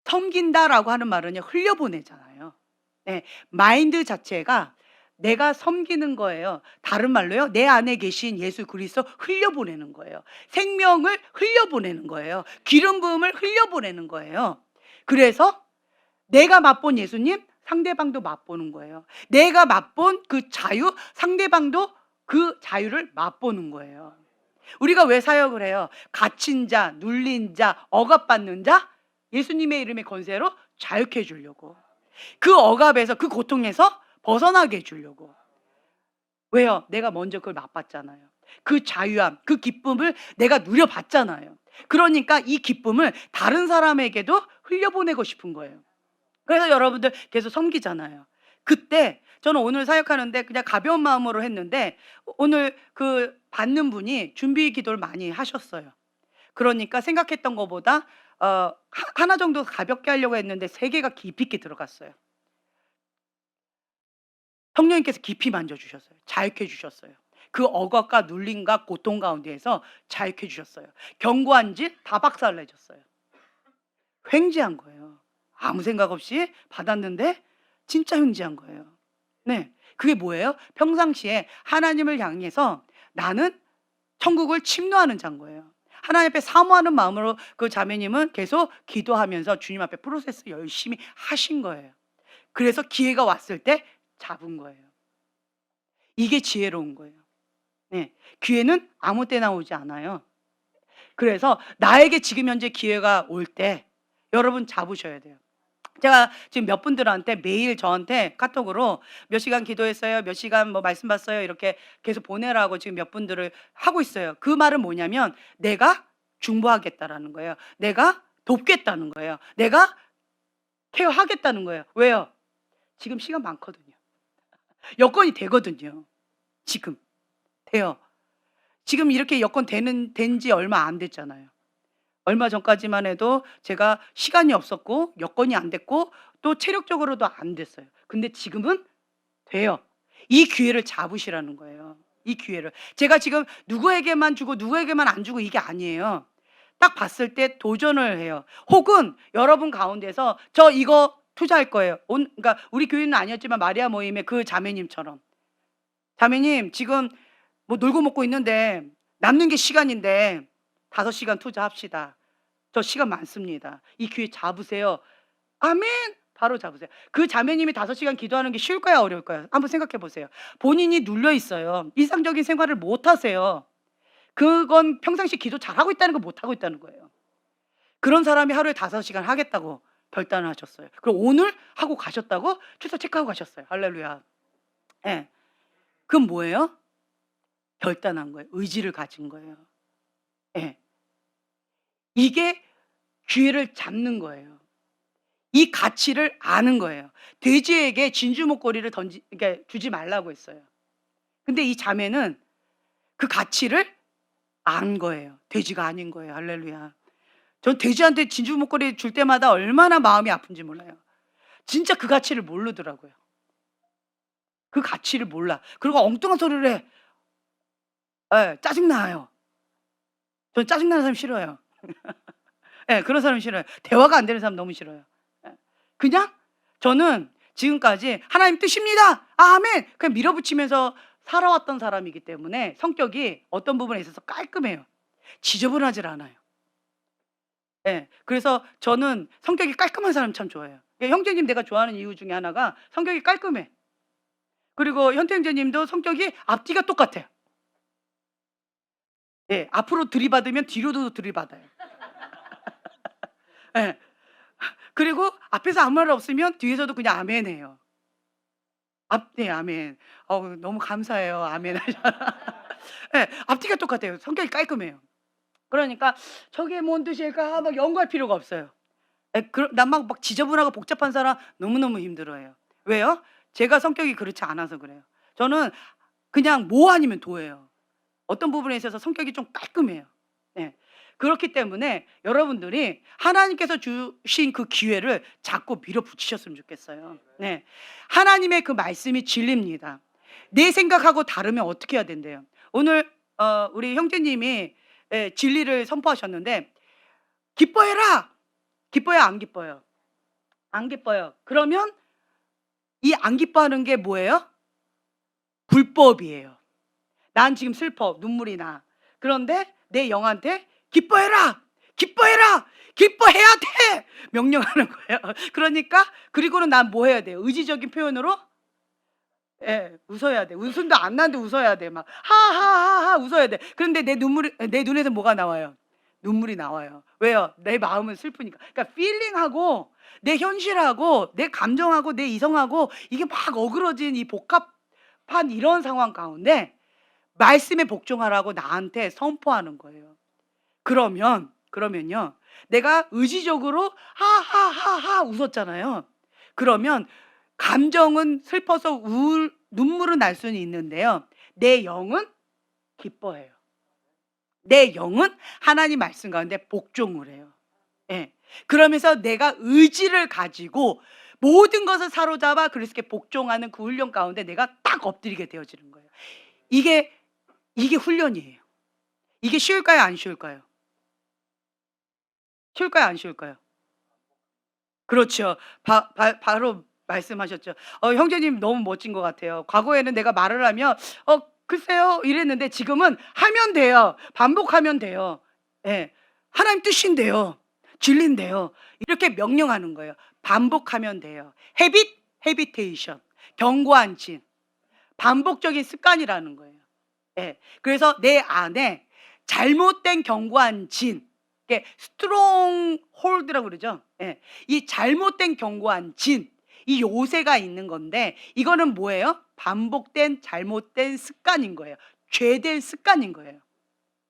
섬긴다라고 하는 말은요, 흘려보내잖아요. 네, 마인드 자체가 내가 섬기는 거예요. 다른 말로요, 내 안에 계신 예수 그리스도 흘려보내는 거예요. 생명을 흘려보내는 거예요. 기름 부음을 흘려보내는 거예요. 그래서 내가 맛본 예수님, 상대방도 맛보는 거예요. 내가 맛본 그 자유, 상대방도 그 자유를 맛보는 거예요. 우리가 왜 사역을 해요? 갇힌 자, 눌린 자, 억압받는 자, 예수님의 이름의 권세로 자유케 해주려고. 그 억압에서, 그 고통에서 벗어나게 해주려고. 왜요? 내가 먼저 그걸 맛봤잖아요. 그 자유함, 그 기쁨을 내가 누려봤잖아요. 그러니까 이 기쁨을 다른 사람에게도 흘려보내고 싶은 거예요. 그래서 여러분들 계속 섬기잖아요. 그때 저는 오늘 사역하는데 그냥 가벼운 마음으로 했는데 오늘 그 받는 분이 준비 기도를 많이 하셨어요. 그러니까 생각했던 것보다 하나 정도 가볍게 하려고 했는데 3개가 깊이 있게 들어갔어요. 성령님께서 깊이 만져주셨어요. 자유케 해주셨어요. 그 억압과 눌림과 고통 가운데에서 자유케 해주셨어요. 견고한 질 다 박살내줬어요. 횡재한 거예요. 아무 생각 없이 받았는데 진짜 횡재한 거예요. 네, 그게 뭐예요? 평상시에 하나님을 향해서 나는 천국을 침노하는 자인 거예요. 하나님 앞에 사모하는 마음으로 그 자매님은 계속 기도하면서 주님 앞에 프로세스 열심히 하신 거예요. 그래서 기회가 왔을 때 잡은 거예요. 이게 지혜로운 거예요. 네, 기회는 아무 때나 오지 않아요. 그래서 나에게 지금 현재 기회가 올 때 여러분 잡으셔야 돼요. 제가 지금 몇 분들한테 매일 저한테 카톡으로 몇 시간 기도했어요, 몇 시간 뭐 말씀 봤어요, 이렇게 계속 보내라고 지금 몇 분들을 하고 있어요. 그 말은 뭐냐면 내가 중보하겠다라는 거예요. 내가 돕겠다는 거예요. 내가 케어하겠다는 거예요. 왜요? 지금 시간 많거든요. 여건이 되거든요. 지금 돼요. 지금 이렇게 여건 된지 얼마 안 됐잖아요. 얼마 전까지만 해도 제가 시간이 없었고 여건이 안 됐고 또 체력적으로도 안 됐어요. 근데 지금은 돼요. 이 기회를 잡으시라는 거예요. 이 기회를. 제가 지금 누구에게만 주고 누구에게만 안 주고 이게 아니에요. 딱 봤을 때 도전을 해요. 혹은 여러분 가운데서 저 이거 투자할 거예요. 그러니까 우리 교회는 아니었지만 마리아 모임의 그 자매님처럼. 자매님 지금 뭐 놀고 먹고 있는데 남는 게 시간인데 5시간 투자합시다. 저 시간 많습니다. 이 기회 잡으세요. 아멘. 바로 잡으세요. 그 자매님이 5시간 기도하는 게 쉬울까요, 어려울까요? 한번 생각해 보세요. 본인이 눌려 있어요. 일상적인 생활을 못 하세요. 그건 평상시 기도 잘하고 있다는 거 못 하고 있다는 거예요. 그런 사람이 하루에 5시간 하겠다고 결단을 하셨어요. 그럼 오늘 하고 가셨다고 출석 체크하고 가셨어요. 할렐루야. 예. 그건 뭐예요? 결단한 거예요. 의지를 가진 거예요. 예. 이게 기회를 잡는 거예요. 이 가치를 아는 거예요. 돼지에게 진주 목걸이를 그러니까 주지 말라고 했어요. 근데 이 자매는 그 가치를 안 거예요. 돼지가 아닌 거예요. 할렐루야. 전 돼지한테 진주 목걸이 줄 때마다 얼마나 마음이 아픈지 몰라요. 진짜 그 가치를 모르더라고요. 그 가치를 몰라. 그리고 엉뚱한 소리를 해. 예, 짜증나요. 전 짜증나는 사람 싫어요. 예, 그런 사람 싫어요. 대화가 안 되는 사람 너무 싫어요. 예. 그냥 저는 지금까지 하나님 뜻입니다. 아멘. 그냥 밀어붙이면서 살아왔던 사람이기 때문에 성격이 어떤 부분에 있어서 깔끔해요. 지저분하질 않아요. 예. 그래서 저는 성격이 깔끔한 사람 참 좋아해요. 예, 형제님 내가 좋아하는 이유 중에 하나가 성격이 깔끔해. 그리고 현태 형제님도 성격이 앞뒤가 똑같아요. 예, 앞으로 들이받으면 뒤로도 들이받아요. 예. 그리고 앞에서 아무 말 없으면 뒤에서도 그냥 아멘해요. 네, 아멘. 너무 감사해요. 아멘 하잖아. 예, 앞뒤가 똑같아요. 성격이 깔끔해요. 그러니까 저게 뭔 뜻일까 막 연구할 필요가 없어요. 난막 지저분하고 복잡한 사람 너무너무 힘들어해요. 왜요? 제가 성격이 그렇지 않아서 그래요. 저는 그냥 뭐 아니면 도예요. 어떤 부분에 있어서 성격이 좀 깔끔해요. 예. 그렇기 때문에 여러분들이 하나님께서 주신 그 기회를 자꾸 밀어붙이셨으면 좋겠어요. 네. 하나님의 그 말씀이 진리입니다. 내 생각하고 다르면 어떻게 해야 된대요? 오늘 우리 형제님이 진리를 선포하셨는데 기뻐해라. 기뻐요, 안 기뻐요? 안 기뻐요. 그러면 이 안 기뻐하는 게 뭐예요? 불법이에요. 난 지금 슬퍼. 눈물이 나. 그런데 내 영한테 기뻐해라. 기뻐해라. 기뻐해야 돼. 명령하는 거예요. 그러니까 그리고는 난 뭐 해야 돼요? 의지적인 표현으로 예, 웃어야 돼. 웃음도 안 나는데 웃어야 돼. 막 하하하하 웃어야 돼. 그런데 내 눈에서 뭐가 나와요? 눈물이 나와요. 왜요? 내 마음은 슬프니까. 그러니까 필링하고 내 현실하고 내 감정하고 내 이성하고 이게 막 어그러진 이 복합한 이런 상황 가운데 말씀에 복종하라고 나한테 선포하는 거예요. 그러면요. 내가 의지적으로 하하하하 웃었잖아요. 그러면 감정은 슬퍼서 눈물은 날 수는 있는데요. 내 영은 기뻐해요. 내 영은 하나님 말씀 가운데 복종을 해요. 예. 그러면서 내가 의지를 가지고 모든 것을 사로잡아 그리스도께 복종하는 그 훈련 가운데 내가 딱 엎드리게 되어지는 거예요. 이게 훈련이에요. 이게 쉬울까요? 안 쉬울까요? 쉬울까요? 안 쉬울까요? 그렇죠. 바로 말씀하셨죠. 형제님 너무 멋진 것 같아요. 과거에는 내가 말을 하면 글쎄요 이랬는데 지금은 하면 돼요. 반복하면 돼요. 예. 하나님 뜻인데요. 진리인데요. 이렇게 명령하는 거예요. 반복하면 돼요. 헤비테이션. 견고한 진. 반복적인 습관이라는 거예요. 예. 그래서 내 안에 잘못된 견고한 진, 이게 스트롱 홀드라고 그러죠. 예. 이 잘못된 견고한 진, 이 요새가 있는 건데 이거는 뭐예요? 반복된 잘못된 습관인 거예요. 죄된 습관인 거예요.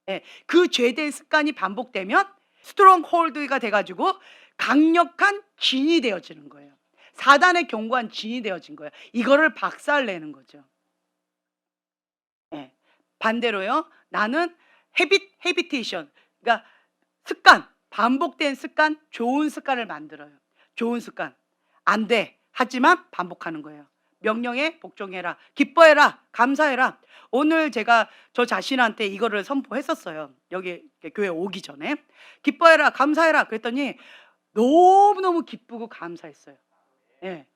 예. 그 죄된 습관이 반복되면 스트롱 홀드가 돼가지고 강력한 진이 되어지는 거예요. 사단의 견고한 진이 되어진 거예요. 이거를 박살내는 거죠. 예. 반대로요. 나는 헤비테이션. 그러니까 습관, 반복된 습관, 좋은 습관을 만들어요. 좋은 습관. 안 돼. 하지만 반복하는 거예요. 명령에 복종해라. 기뻐해라. 감사해라. 오늘 제가 저 자신한테 이거를 선포했었어요. 여기 교회 오기 전에. 기뻐해라. 감사해라. 그랬더니 너무너무 기쁘고 감사했어요. 예.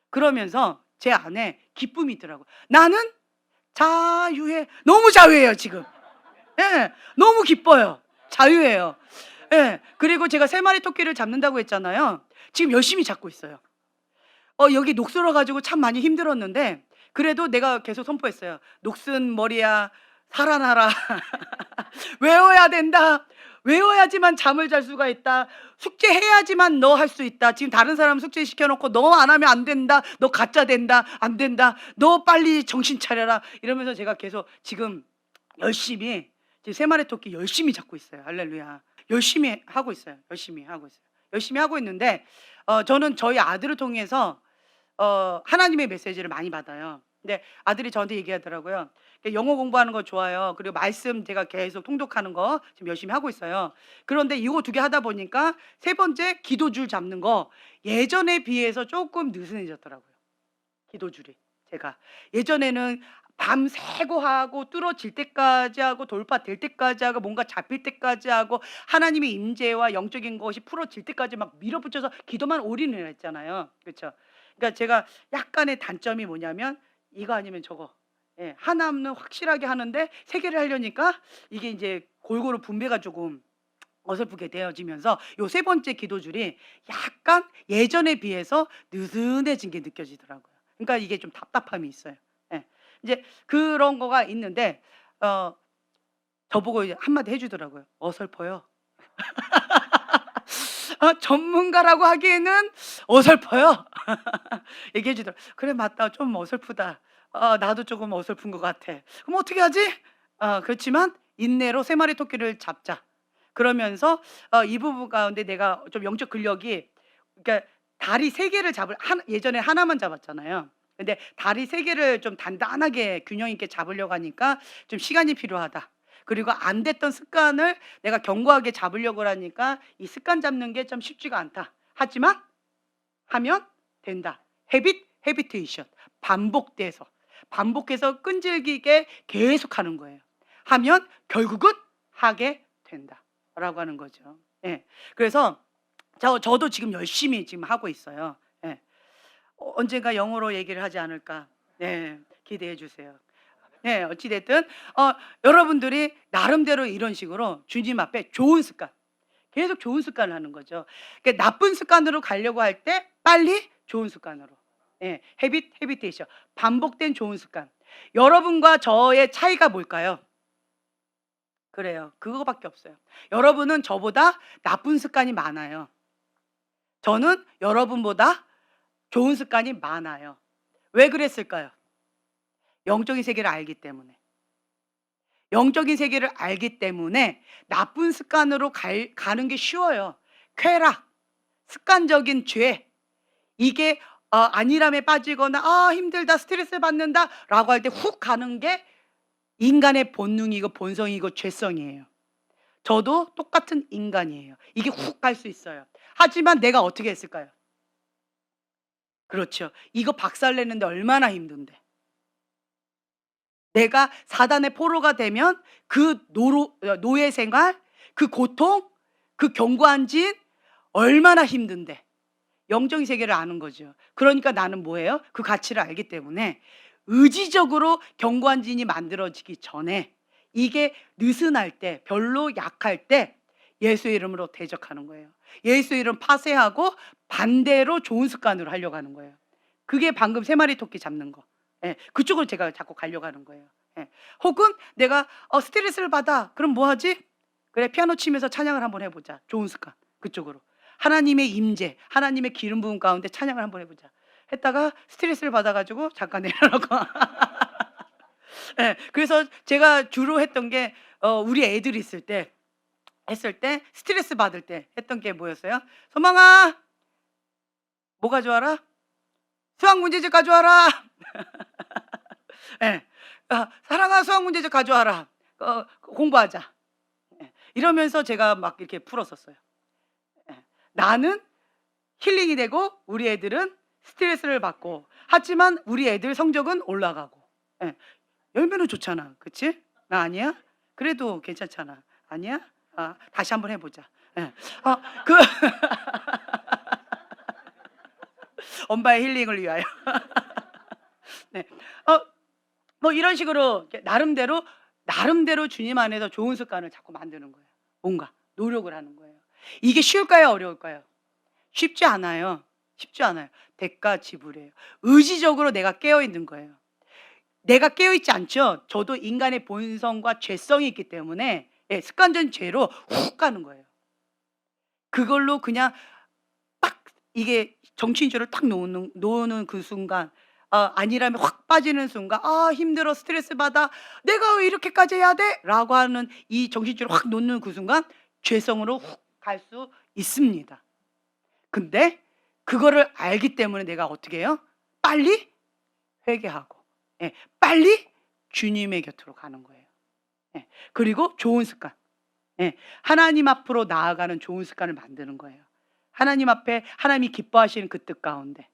그러면서 제 안에 기쁨이 있더라고요. 나는 자유해. 너무 자유해요, 지금. 예. 너무 기뻐요. 자유해요. 예. 그리고 제가 3마리 토끼를 잡는다고 했잖아요. 지금 열심히 잡고 있어요. 여기 녹슬어 가지고 참 많이 힘들었는데 그래도 내가 계속 선포했어요. 녹슨 머리야 살아나라. 외워야 된다. 외워야지만 잠을 잘 수가 있다. 숙제해야지만 너 할 수 있다. 지금 다른 사람 숙제 시켜놓고 너 안 하면 안 된다. 너 가짜 된다. 안 된다. 너 빨리 정신 차려라. 이러면서 제가 계속 지금 열심히 지금 3마리 토끼 열심히 잡고 있어요. 할렐루야. 열심히 하고 있어요. 열심히 하고 있어요. 열심히 하고 있는데 저는 저희 아들을 통해서 하나님의 메시지를 많이 받아요. 근데 아들이 저한테 얘기하더라고요. 영어 공부하는 거 좋아요. 그리고 말씀 제가 계속 통독하는 거 지금 열심히 하고 있어요. 그런데 이거 2개 하다 보니까 3번째 기도줄 잡는 거 예전에 비해서 조금 느슨해졌더라고요. 기도줄이. 제가 예전에는 밤새고 하고 뚫어질 때까지 하고 돌파될 때까지 하고 뭔가 잡힐 때까지 하고 하나님의 임재와 영적인 것이 풀어질 때까지 막 밀어붙여서 기도만 올인을 했잖아요. 그렇죠? 그러니까 제가 약간의 단점이 뭐냐면 이거 아니면 저거. 예, 하나는 확실하게 하는데 3개를 하려니까 이게 이제 골고루 분배가 조금 어설프게 되어지면서 요 3번째 기도줄이 약간 예전에 비해서 느슨해진 게 느껴지더라고요. 그러니까 이게 좀 답답함이 있어요. 예. 이제 그런 거가 있는데 저보고 이제 한마디 해주더라고요. 어설퍼요. 전문가라고 하기에는 어설퍼요. 얘기해 주더라고요. 그래 맞다. 좀 어설프다. 나도 조금 어설픈 것 같아. 그럼 어떻게 하지? 그렇지만 인내로 3마리 토끼를 잡자. 그러면서 이 부분 가운데 내가 좀 영적 근력이, 그러니까 다리 세 개를 예전에 하나만 잡았잖아요. 근데 다리 세 개를 좀 단단하게 균형 있게 잡으려고 하니까 좀 시간이 필요하다. 그리고 안 됐던 습관을 내가 견고하게 잡으려고 하니까 이 습관 잡는 게 좀 쉽지가 않다. 하지만 하면 된다. 헤비테이션. 반복해서 끈질기게 계속하는 거예요. 하면 결국은 하게 된다라고 하는 거죠. 예. 그래서 저도 지금 열심히 지금 하고 있어요. 예. 언젠가 영어로 얘기를 하지 않을까. 네, 기대해 주세요. 네, 어찌 됐든 여러분들이 나름대로 이런 식으로 주님 앞에 좋은 습관, 계속 좋은 습관을 하는 거죠. 그러니까 나쁜 습관으로 가려고 할 때 빨리 좋은 습관으로. 예, 헤비테이션. 반복된 좋은 습관. 여러분과 저의 차이가 뭘까요? 그래요. 그거밖에 없어요. 여러분은 저보다 나쁜 습관이 많아요. 저는 여러분보다 좋은 습관이 많아요. 왜 그랬을까요? 영적인 세계를 알기 때문에. 영적인 세계를 알기 때문에 나쁜 습관으로 가는 게 쉬워요. 쾌락, 습관적인 죄, 이게 안일함에 빠지거나 힘들다, 스트레스 받는다라고 할 때 훅 가는 게 인간의 본능이고 본성이고 죄성이에요. 저도 똑같은 인간이에요. 이게 훅 갈 수 있어요. 하지만 내가 어떻게 했을까요? 그렇죠. 이거 박살내는데 얼마나 힘든데. 내가 사단의 포로가 되면 그 노예 생활, 그 고통, 그 견고한 진 얼마나 힘든데. 영적인 세계를 아는 거죠. 그러니까 나는 뭐예요? 그 가치를 알기 때문에 의지적으로 견고한 진이 만들어지기 전에, 이게 느슨할 때, 별로 약할 때 예수의 이름으로 대적하는 거예요. 예수의 이름 파쇄하고 반대로 좋은 습관으로 하려고 하는 거예요. 그게 방금 세 마리 토끼 잡는 거. 예, 그쪽으로 제가 자꾸 가려고 하는 거예요. 예. 혹은 내가 스트레스를 받아. 그럼 뭐 하지? 그래, 피아노 치면서 찬양을 한번 해보자. 좋은 습관. 그쪽으로. 하나님의 임재, 하나님의 기름 부음 가운데 찬양을 한번 해보자. 했다가 스트레스를 받아가지고 잠깐 내려놓고. 예, 그래서 제가 주로 했던 게 우리 애들이 했을 때 스트레스 받을 때 했던 게 뭐였어요? 소망아, 뭐 가져와라? 수학 문제집 가져와라. 예, 사랑아, 수학 문제집 가져와라. 공부하자. 예, 이러면서 제가 막 이렇게 풀었었어요. 예, 나는 힐링이 되고 우리 애들은 스트레스를 받고, 하지만 우리 애들 성적은 올라가고. 예, 열매는 좋잖아. 그치? 나 아니야? 그래도 괜찮잖아. 아니야? 다시 한번 해보자. 예. 그 엄마의 힐링을 위하여. 네. 뭐 이런 식으로 이렇게 나름대로 주님 안에서 좋은 습관을 자꾸 만드는 거예요. 뭔가 노력을 하는 거예요. 이게 쉬울까요? 어려울까요? 쉽지 않아요. 쉽지 않아요. 대가 지불이에요. 의지적으로 내가 깨어 있는 거예요. 내가 깨어 있지 않죠. 저도 인간의 본성과 죄성이 있기 때문에 습관적인 죄로 훅 가는 거예요. 그걸로 그냥 딱 이게 정치인줄을 딱 놓는 그 순간, 아니라면 확 빠지는 순간, 힘들어, 스트레스 받아, 내가 왜 이렇게까지 해야 돼? 라고 하는 이 정신줄을 확 놓는 그 순간 죄성으로 훅 갈 수 있습니다. 근데 그거를 알기 때문에 내가 어떻게 해요? 빨리 회개하고, 빨리 주님의 곁으로 가는 거예요. 그리고 좋은 습관, 하나님 앞으로 나아가는 좋은 습관을 만드는 거예요. 하나님 앞에 하나님이 기뻐하시는 그 뜻 가운데,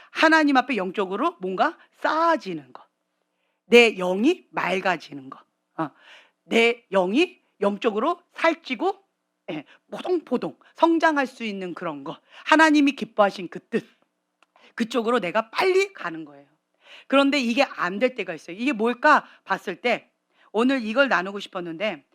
하나님 앞에 영적으로 뭔가 쌓아지는 것, 내 영이 맑아지는 것, 내 영이 영적으로 살찌고 포동포동 성장할 수 있는 그런 거, 하나님이 기뻐하신 그 뜻, 그쪽으로 내가 빨리 가는 거예요. 그런데 이게 안 될 때가 있어요. 이게 뭘까 봤을 때 오늘 이걸 나누고 싶었는데,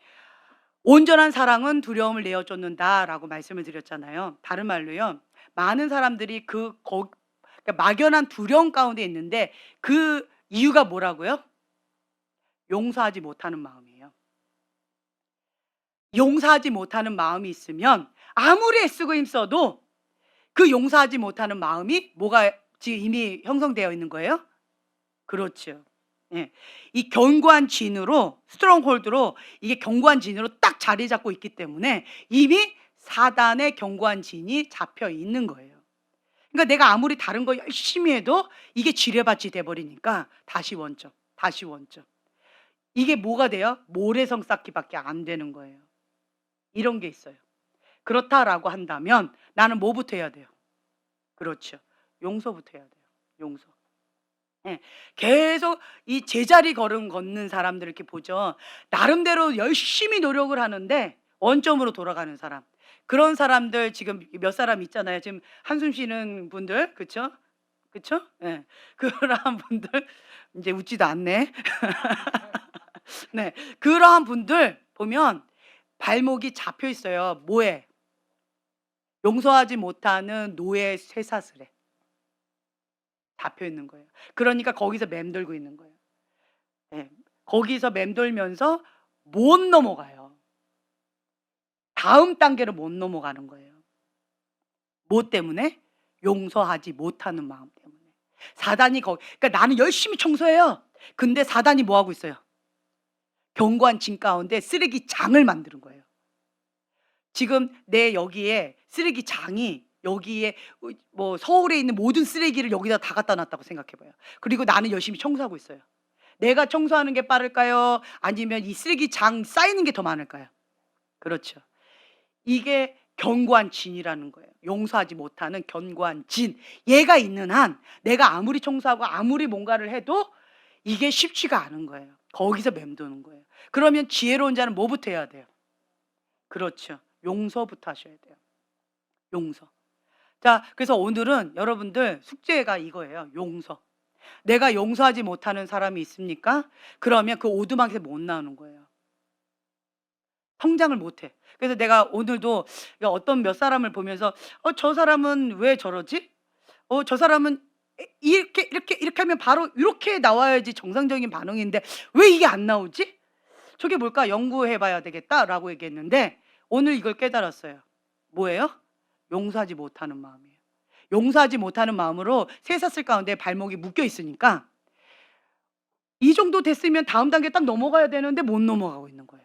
온전한 사랑은 두려움을 내어쫓는다라고 말씀을 드렸잖아요. 다른 말로요, 많은 사람들이 그러니까 막연한 두려움 가운데 있는데 그 이유가 뭐라고요? 용서하지 못하는 마음이에요. 용서하지 못하는 마음이 있으면 아무리 애쓰고 힘써도 그 용서하지 못하는 마음이 뭐가 지금 이미 형성되어 있는 거예요? 그렇죠. 예. 이 견고한 진으로 스트롱홀드로 이게 견고한 진으로 딱 자리 잡고 있기 때문에 이미 사단의 견고한 진이 잡혀 있는 거예요. 그러니까 내가 아무리 다른 거 열심히 해도 이게 지뢰밭이 돼 버리니까 다시 원점, 다시 원점. 이게 뭐가 돼요? 모래성 쌓기밖에 안 되는 거예요. 이런 게 있어요. 그렇다라고 한다면 나는 뭐부터 해야 돼요? 그렇죠. 용서부터 해야 돼요. 용서. 예. 계속 이 제자리 걸음 걷는 사람들 이렇게 보죠. 나름대로 열심히 노력을 하는데 원점으로 돌아가는 사람. 그런 사람들 지금 몇 사람 있잖아요. 지금 한숨 쉬는 분들. 그쵸? 그쵸? 예. 그러한 분들 이제 웃지도 않네. 네. 그러한 분들 보면 발목이 잡혀 있어요. 뭐에? 용서하지 못하는 노예 쇠사슬에 잡혀 있는 거예요. 그러니까 거기서 맴돌고 있는 거예요. 예. 거기서 맴돌면서 못 넘어가요. 다음 단계로 못 넘어가는 거예요. 뭐 때문에? 용서하지 못하는 마음 때문에. 사단이 그러니까 나는 열심히 청소해요. 근데 사단이 뭐 하고 있어요? 견고한 진 가운데 쓰레기 장을 만드는 거예요. 지금 내 여기에 쓰레기 장이 여기에 뭐 서울에 있는 모든 쓰레기를 여기다 다 갖다 놨다고 생각해 봐요. 그리고 나는 열심히 청소하고 있어요. 내가 청소하는 게 빠를까요? 아니면 이 쓰레기 장 쌓이는 게 더 많을까요? 그렇죠. 이게 견고한 진이라는 거예요. 용서하지 못하는 견고한 진. 얘가 있는 한 내가 아무리 청소하고 아무리 뭔가를 해도 이게 쉽지가 않은 거예요. 거기서 맴도는 거예요. 그러면 지혜로운 자는 뭐부터 해야 돼요? 그렇죠. 용서부터 하셔야 돼요. 용서. 자, 그래서 오늘은 여러분들 숙제가 이거예요. 용서. 내가 용서하지 못하는 사람이 있습니까? 그러면 그 오두막에서 못 나오는 거예요. 성장을 못 해. 그래서 내가 오늘도 어떤 몇 사람을 보면서 저 사람은 왜 저러지? 저 사람은 이렇게 하면 바로 이렇게 나와야지 정상적인 반응인데 왜 이게 안 나오지? 저게 뭘까? 연구해 봐야 되겠다라고 얘기했는데 오늘 이걸 깨달았어요. 뭐예요? 용서하지 못하는 마음이에요. 용서하지 못하는 마음으로 쇠사슬 가운데 발목이 묶여 있으니까 이 정도 됐으면 다음 단계 딱 넘어가야 되는데 못 넘어가고 있는 거예요.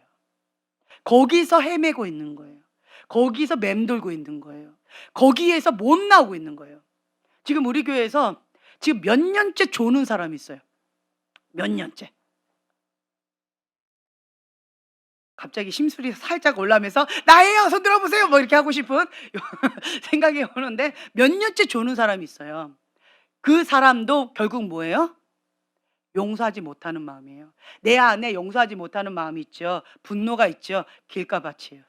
거기서 헤매고 있는 거예요. 거기서 맴돌고 있는 거예요. 거기에서 못 나오고 있는 거예요. 지금 우리 교회에서 지금 몇 년째 조는 사람이 있어요. 몇 년째. 갑자기 심술이 살짝 올라오면서 나예요, 손 들어보세요, 뭐 이렇게 하고 싶은 생각이 오는데 몇 년째 조는 사람이 있어요. 그 사람도 결국 뭐예요? 용서하지 못하는 마음이에요. 내 안에 용서하지 못하는 마음이 있죠. 분노가 있죠. 길가밭이에요.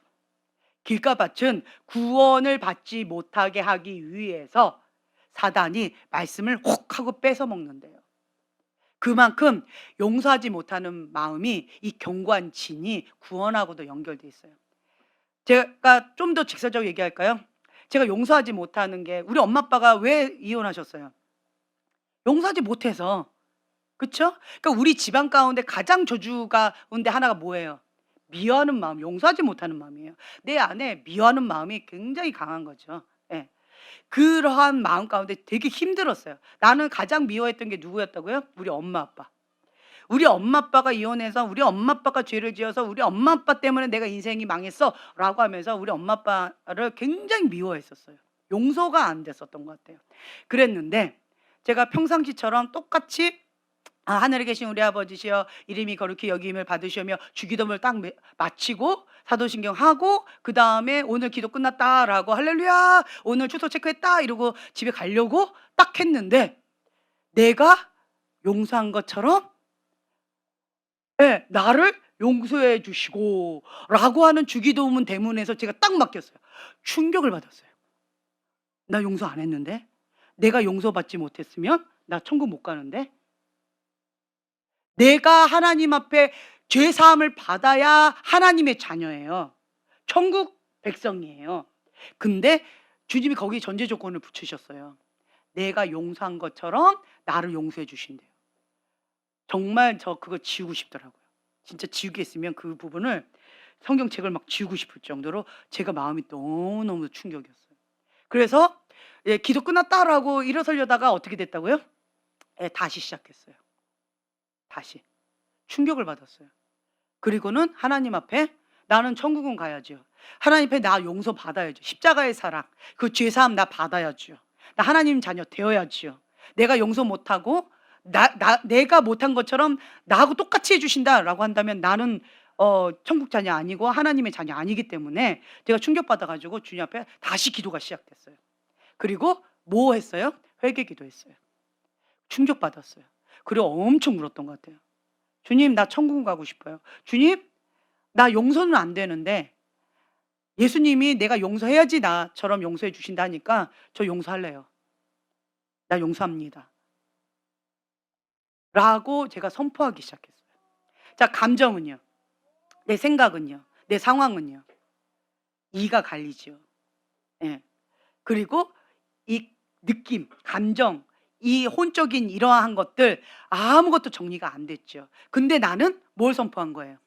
길가밭은 구원을 받지 못하게 하기 위해서 사단이 말씀을 혹 하고 뺏어 먹는데요. 그만큼 용서하지 못하는 마음이 이 견고한 진이 구원하고도 연결돼 있어요. 제가 좀 더 직설적으로 얘기할까요? 제가 용서하지 못하는 게 우리 엄마 아빠가 왜 이혼하셨어요? 용서하지 못해서. 그쵸? 그러니까 우리 집안 가운데 가장 저주 가운데 하나가 뭐예요? 미워하는 마음, 용서하지 못하는 마음이에요. 내 안에 미워하는 마음이 굉장히 강한 거죠. 예. 그러한 마음 가운데 되게 힘들었어요. 나는 가장 미워했던 게 누구였다고요? 우리 엄마 아빠. 우리 엄마 아빠가 이혼해서 우리 엄마 아빠가 죄를 지어서 우리 엄마 아빠 때문에 내가 인생이 망했어 라고 하면서 우리 엄마 아빠를 굉장히 미워했었어요. 용서가 안 됐었던 것 같아요. 그랬는데 제가 평상시처럼 똑같이 하늘에 계신 우리 아버지시여 이름이 거룩히 여김을 받으시며 주기도문을 딱 마치고 사도신경 하고 그 다음에 오늘 기도 끝났다라고 할렐루야 오늘 주소 체크했다 이러고 집에 가려고 딱 했는데 내가 용서한 것처럼 나를 용서해 주시고 라고 하는 주기도문 대문에서 제가 딱 맡겼어요. 충격을 받았어요. 나 용서 안 했는데 내가 용서받지 못했으면 나 천국 못 가는데 내가 하나님 앞에 죄 사함을 받아야 하나님의 자녀예요. 천국 백성이에요. 근데 주님이 거기 전제 조건을 붙이셨어요. 내가 용서한 것처럼 나를 용서해 주신대요. 정말 저 그거 지우고 싶더라고요. 진짜 지우겠으면 그 부분을 성경책을 막 지우고 싶을 정도로 제가 마음이 너무너무 충격이었어요. 그래서 기도 끝났다라고 일어서려다가 어떻게 됐다고요? 다시 시작했어요. 다시 충격을 받았어요. 그리고는 하나님 앞에 나는 천국은 가야죠. 하나님 앞에 나 용서 받아야죠. 십자가의 사랑, 그 죄사함 나 받아야죠. 나 하나님 자녀 되어야지요. 내가 용서 못하고 내가 못한 것처럼 나하고 똑같이 해주신다라고 한다면 나는 천국 자녀 아니고 하나님의 자녀 아니기 때문에 제가 충격받아가지고 주님 앞에 다시 기도가 시작됐어요. 그리고 뭐 했어요? 회개 기도했어요. 충격받았어요. 그리고 엄청 울었던 것 같아요. 주님, 나 천국 가고 싶어요. 주님, 나 용서는 안 되는데 예수님이 내가 용서해야지 나처럼 용서해 주신다니까 저 용서할래요. 나 용서합니다. 라고 제가 선포하기 시작했어요. 자, 감정은요? 내 생각은요? 내 상황은요? 이가 갈리죠. 예. 그리고 이 느낌, 감정, 이 혼적인 이러한 것들 아무것도 정리가 안 됐죠. 근데 나는 뭘 선포한 거예요?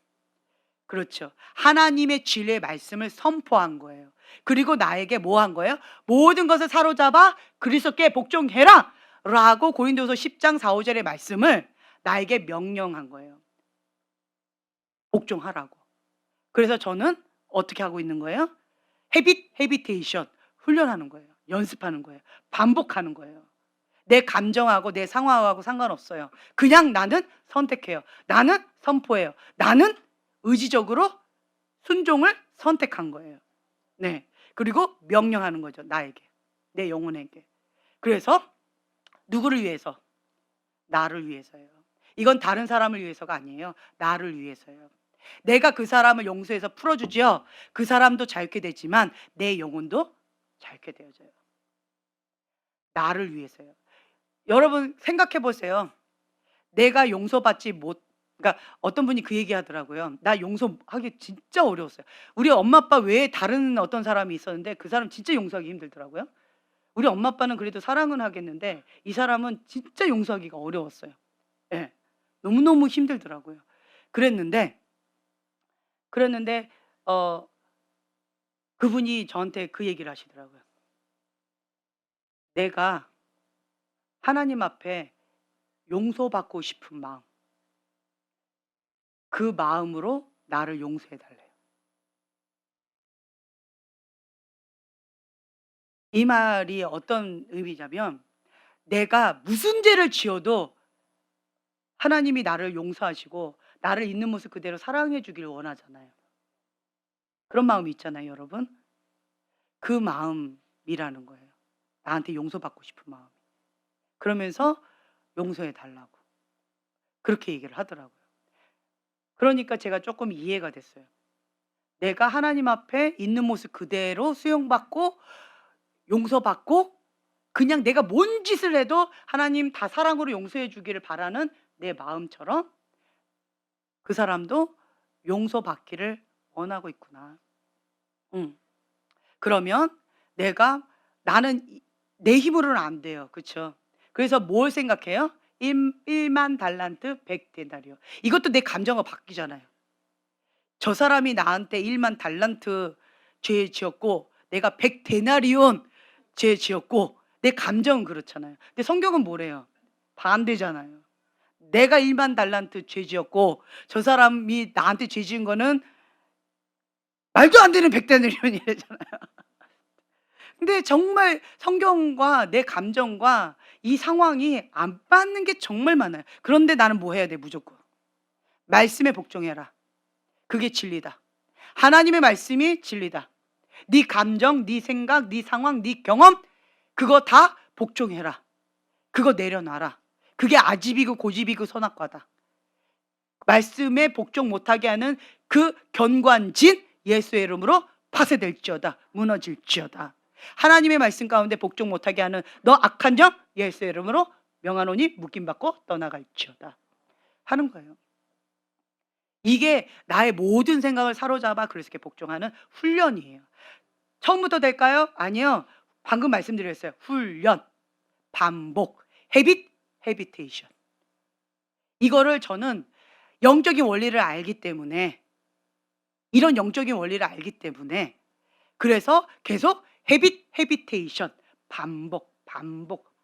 그렇죠. 하나님의 진리의 말씀을 선포한 거예요. 그리고 나에게 뭐 한 거예요? 모든 것을 사로잡아 그리스도께 복종해라 라고 고린도서 10장 4, 5절의 말씀을 나에게 명령한 거예요. 복종하라고. 그래서 저는 어떻게 하고 있는 거예요? 헤비테이션, 훈련하는 거예요. 연습하는 거예요. 반복하는 거예요. 내 감정하고 내 상황하고 상관없어요. 그냥 나는 선택해요. 나는 선포해요. 나는 의지적으로 순종을 선택한 거예요. 네. 그리고 명령하는 거죠. 나에게. 내 영혼에게. 그래서 누구를 위해서? 나를 위해서요. 이건 다른 사람을 위해서가 아니에요. 나를 위해서요. 내가 그 사람을 용서해서 풀어주죠. 그 사람도 자유케 되지만 내 영혼도 자유케 되어져요. 나를 위해서요. 여러분 생각해 보세요. 내가 용서받지 못, 그러니까 어떤 분이 그 얘기 하더라고요. 나 용서하기 진짜 어려웠어요. 우리 엄마 아빠 외에 다른 어떤 사람이 있었는데 그 사람 진짜 용서하기 힘들더라고요. 우리 엄마 아빠는 그래도 사랑은 하겠는데 이 사람은 진짜 용서하기가 어려웠어요. 예. 너무너무 힘들더라고요. 그랬는데 그분이 저한테 그 얘기를 하시더라고요. 내가 하나님 앞에 용서받고 싶은 마음, 그 마음으로 나를 용서해 달래요. 이 말이 어떤 의미냐면 내가 무슨 죄를 지어도 하나님이 나를 용서하시고 나를 있는 모습 그대로 사랑해 주기를 원하잖아요. 그런 마음이 있잖아요, 여러분. 그 마음이라는 거예요. 나한테 용서받고 싶은 마음. 그러면서 용서해 달라고. 그렇게 얘기를 하더라고요. 그러니까 제가 조금 이해가 됐어요. 내가 하나님 앞에 있는 모습 그대로 수용받고 용서받고 그냥 내가 뭔 짓을 해도 하나님 다 사랑으로 용서해 주기를 바라는 내 마음처럼 그 사람도 용서받기를 원하고 있구나. 그러면 나는 내 힘으로는 안 돼요. 그렇죠? 그래서 뭘 생각해요? 1만 달란트 100데나리오. 이것도 내 감정과 바뀌잖아요. 저 사람이 나한테 1만 달란트 죄 지었고 내가 100데나리온 죄 지었고 내 감정은 그렇잖아요. 근데 성경은 뭐래요? 반대잖아요. 내가 1만 달란트 죄 지었고 저 사람이 나한테 죄 지은 거는 말도 안 되는 100데나리온이잖아요. 근데 정말 성경과 내 감정과 이 상황이 안 맞는 게 정말 많아요. 그런데 나는 뭐 해야 돼? 무조건 말씀에 복종해라. 그게 진리다. 하나님의 말씀이 진리다. 네 감정, 네 생각, 네 상황, 네 경험 그거 다 복종해라. 그거 내려놔라. 그게 아집이고 고집이고 선악과다. 말씀에 복종 못하게 하는 그 견관진 예수의 이름으로 파쇄될지어다. 무너질지어다. 하나님의 말씀 가운데 복종 못하게 하는 너 악한 영 예수의 이름으로 명하노니 묶임받고 떠나갈지어다 하는 거예요. 이게 나의 모든 생각을 사로잡아 그리스도께 복종하는 훈련이에요. 처음부터 될까요? 아니요. 방금 말씀드렸어요. 훈련, 반복, 헤비테이션. 이거를 저는 영적인 원리를 알기 때문에 이런 영적인 원리를 알기 때문에 그래서 계속 헤비테이션,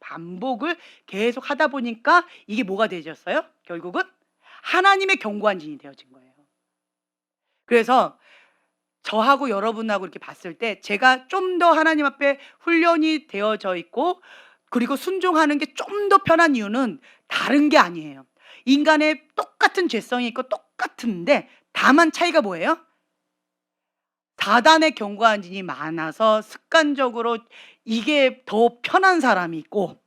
반복을 계속 하다 보니까 이게 뭐가 되셨어요? 결국은 하나님의 견고한 진이 되어진 거예요. 그래서 저하고 여러분하고 이렇게 봤을 때 제가 좀 더 하나님 앞에 훈련이 되어져 있고 그리고 순종하는 게 좀 더 편한 이유는 다른 게 아니에요. 인간의 똑같은 죄성이 있고 똑같은데 다만 차이가 뭐예요? 사단의 견고한 진이 많아서 습관적으로 이게 더 편한 사람이 있고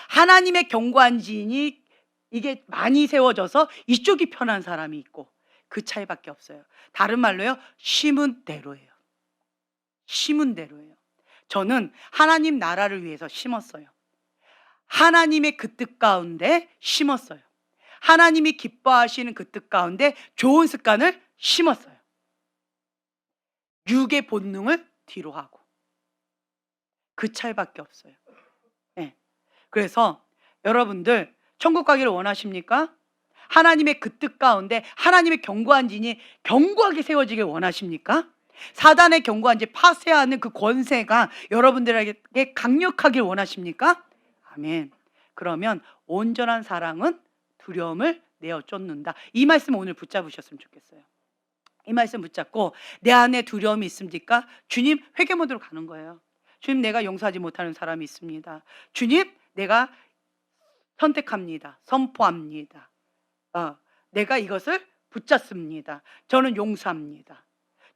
하나님의 견고한 진이 이게 많이 세워져서 이쪽이 편한 사람이 있고 그 차이밖에 없어요. 다른 말로요, 심은 대로예요. 심은 대로예요. 저는 하나님 나라를 위해서 심었어요. 하나님의 그 뜻 가운데 심었어요. 하나님이 기뻐하시는 그 뜻 가운데 좋은 습관을 심었어요. 육의 본능을 뒤로 하고 그 차이밖에 없어요. 네. 그래서 여러분들 천국 가기를 원하십니까? 하나님의 그 뜻 가운데 하나님의 견고한 진이 견고하게 세워지길 원하십니까? 사단의 견고한 진 파쇄하는 그 권세가 여러분들에게 강력하길 원하십니까? 아멘. 그러면 온전한 사랑은 두려움을 내어 쫓는다. 이 말씀 오늘 붙잡으셨으면 좋겠어요. 이 말씀 붙잡고 내 안에 두려움이 있습니까? 주님, 회개 모드로 가는 거예요. 주님, 내가 용서하지 못하는 사람이 있습니다. 주님, 내가 선택합니다. 선포합니다. 내가 이것을 붙잡습니다. 저는 용서합니다.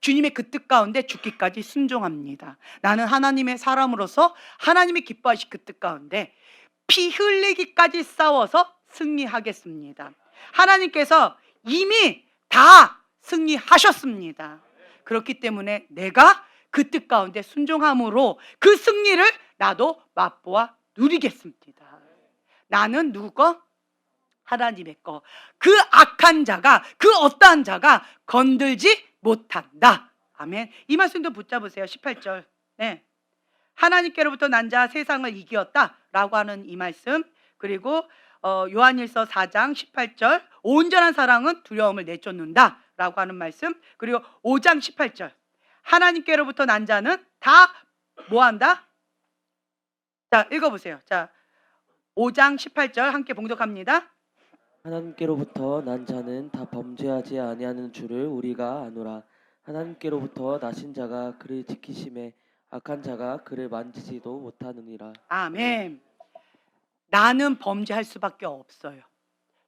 주님의 그 뜻 가운데 죽기까지 순종합니다. 나는 하나님의 사람으로서 하나님이 기뻐하실 그 뜻 가운데 피 흘리기까지 싸워서 승리하겠습니다. 하나님께서 이미 다 승리하셨습니다. 그렇기 때문에 내가 그 뜻 가운데 순종함으로 그 승리를 나도 맛보아 누리겠습니다. 나는 누구 거? 하나님의 거. 그 악한 자가, 그 어떠한 자가 건들지 못한다. 아멘. 이 말씀도 붙잡으세요. 18절. 네. 하나님께로부터 난 자 세상을 이기었다 라고 하는 이 말씀. 그리고 요한일서 4장 18절 온전한 사랑은 두려움을 내쫓는다 라고 하는 말씀. 그리고 5장 18절 하나님께로부터 난 자는 다 뭐한다? 자, 읽어보세요. 자, 5장 18절 함께 봉독합니다. 하나님께로부터 난 자는 다 범죄하지 아니하는 줄을 우리가 아노라. 하나님께로부터 나신 자가 그를 지키심에 악한 자가 그를 만지지도 못하느니라. 아멘. 나는 범죄할 수밖에 없어요.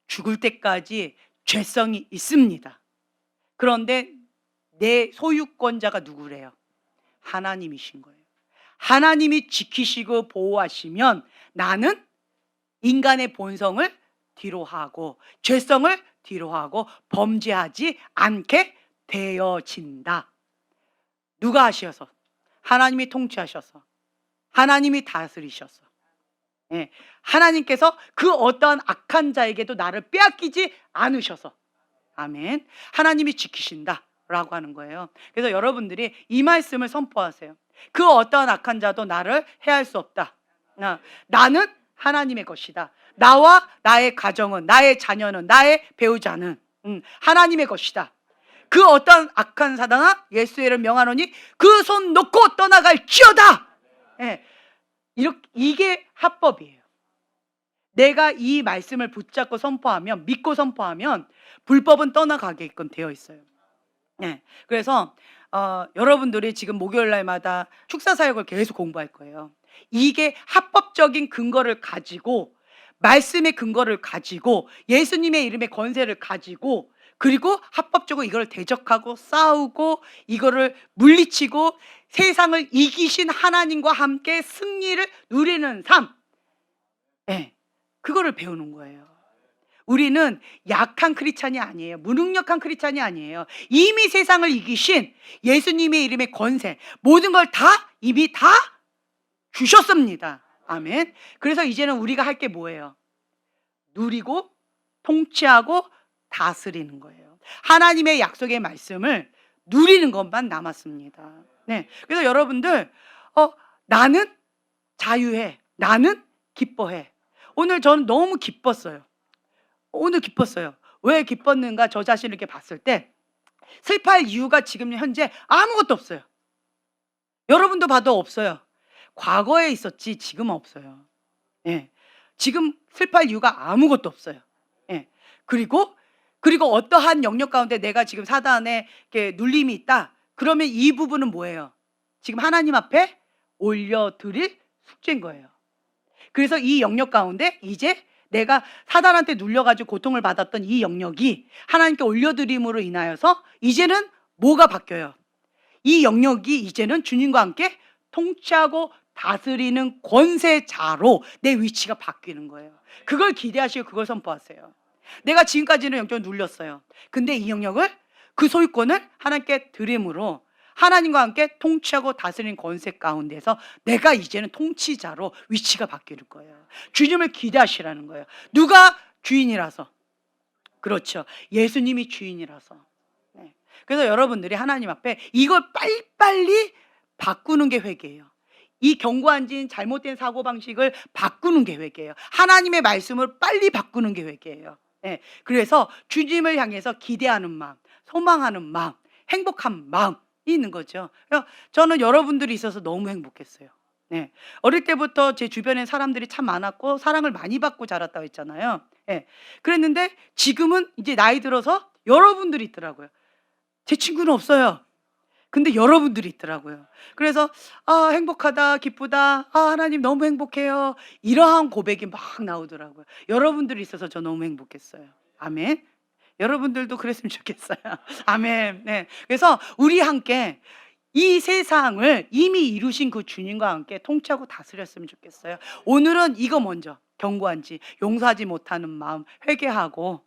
죽을 때까지 죄성이 있습니다. 그런데 내 소유권자가 누구래요? 하나님이신 거예요. 하나님이 지키시고 보호하시면 나는 인간의 본성을 뒤로 하고 죄성을 뒤로 하고 범죄하지 않게 되어진다. 누가 하셔서? 하나님이 통치하셔서, 하나님이 다스리셔서, 예, 하나님께서 그 어떠한 악한 자에게도 나를 빼앗기지 않으셔서, 아멘. 하나님이 지키신다 라고 하는 거예요. 그래서 여러분들이 이 말씀을 선포하세요. 그 어떠한 악한 자도 나를 해할 수 없다. 나는 하나님의 것이다. 나와 나의 가정은, 나의 자녀는, 나의 배우자는 하나님의 것이다. 그 어떤 악한 사단아 예수의 이름 명하노니 그 손 놓고 떠나갈지어다. 예, 이게 합법이에요. 내가 이 말씀을 붙잡고 선포하면, 믿고 선포하면 불법은 떠나가게끔 되어 있어요. 예, 그래서 여러분들이 지금 목요일 날마다 축사 사역을 계속 공부할 거예요. 이게 합법적인 근거를 가지고, 말씀의 근거를 가지고, 예수님의 이름의 권세를 가지고, 그리고 합법적으로 이걸 대적하고 싸우고 이거를 물리치고 세상을 이기신 하나님과 함께 승리를 누리는 삶, 네, 그거를 배우는 거예요. 우리는 약한 크리스찬이 아니에요. 무능력한 크리스찬이 아니에요. 이미 세상을 이기신 예수님의 이름의 권세, 모든 걸 다 이미 다 주셨습니다. 아멘. 그래서 이제는 우리가 할 게 뭐예요? 누리고 통치하고 다스리는 거예요. 하나님의 약속의 말씀을 누리는 것만 남았습니다. 네. 그래서 여러분들 나는 자유해. 나는 기뻐해. 오늘 저는 너무 기뻤어요. 오늘 기뻤어요. 왜 기뻤는가? 저 자신을 이렇게 봤을 때 슬퍼할 이유가 지금 현재 아무것도 없어요. 여러분도 봐도 없어요. 과거에 있었지 지금은 없어요. 예. 지금 슬퍼할 이유가 아무것도 없어요. 예. 그리고 어떠한 영역 가운데 내가 지금 사단에 이렇게 눌림이 있다. 그러면 이 부분은 뭐예요? 지금 하나님 앞에 올려드릴 숙제인 거예요. 그래서 이 영역 가운데 이제 내가 사단한테 눌려가지고 고통을 받았던 이 영역이 하나님께 올려드림으로 인하여서 이제는 뭐가 바뀌어요? 이 영역이 이제는 주님과 함께 통치하고 다스리는 권세자로 내 위치가 바뀌는 거예요. 그걸 기대하시고 그걸 선포하세요. 내가 지금까지는 영적으로 눌렸어요. 근데 이 영역을, 그 소유권을 하나님께 드림으로 하나님과 함께 통치하고 다스리는 권세 가운데서 내가 이제는 통치자로 위치가 바뀌는 거예요. 주님을 기대하시라는 거예요. 누가 주인이라서? 그렇죠. 예수님이 주인이라서. 네. 그래서 여러분들이 하나님 앞에 이걸 빨리빨리 바꾸는 게 회개예요. 이 견고한진 잘못된 사고방식을 바꾸는 게 회개예요. 하나님의 말씀을 빨리 바꾸는 게 회개예요. 네. 그래서 주님을 향해서 기대하는 마음, 소망하는 마음, 행복한 마음이 있는 거죠. 저는 여러분들이 있어서 너무 행복했어요. 네. 어릴 때부터 제 주변에 사람들이 참 많았고 사랑을 많이 받고 자랐다고 했잖아요. 네. 그랬는데 지금은 이제 나이 들어서 여러분들이 있더라고요. 제 친구는 없어요. 근데 여러분들이 있더라고요. 그래서 행복하다, 기쁘다, 하나님 너무 행복해요. 이러한 고백이 막 나오더라고요. 여러분들이 있어서 저 너무 행복했어요. 아멘. 여러분들도 그랬으면 좋겠어요. 아멘. 네. 그래서 우리 함께 이 세상을 이미 이루신 그 주님과 함께 통치하고 다스렸으면 좋겠어요. 오늘은 이거 먼저, 견고한지 용서하지 못하는 마음 회개하고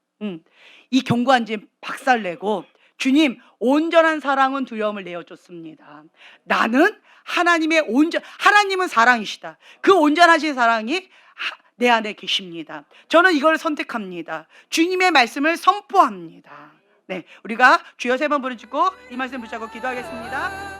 이 견고한지 박살내고, 주님 온전한 사랑은 두려움을 내어줬습니다. 나는 하나님은 사랑이시다. 그 온전하신 사랑이 내 안에 계십니다. 저는 이걸 선택합니다. 주님의 말씀을 선포합니다. 네, 우리가 주여 3번 부르짖고 이 말씀 붙잡고 기도하겠습니다.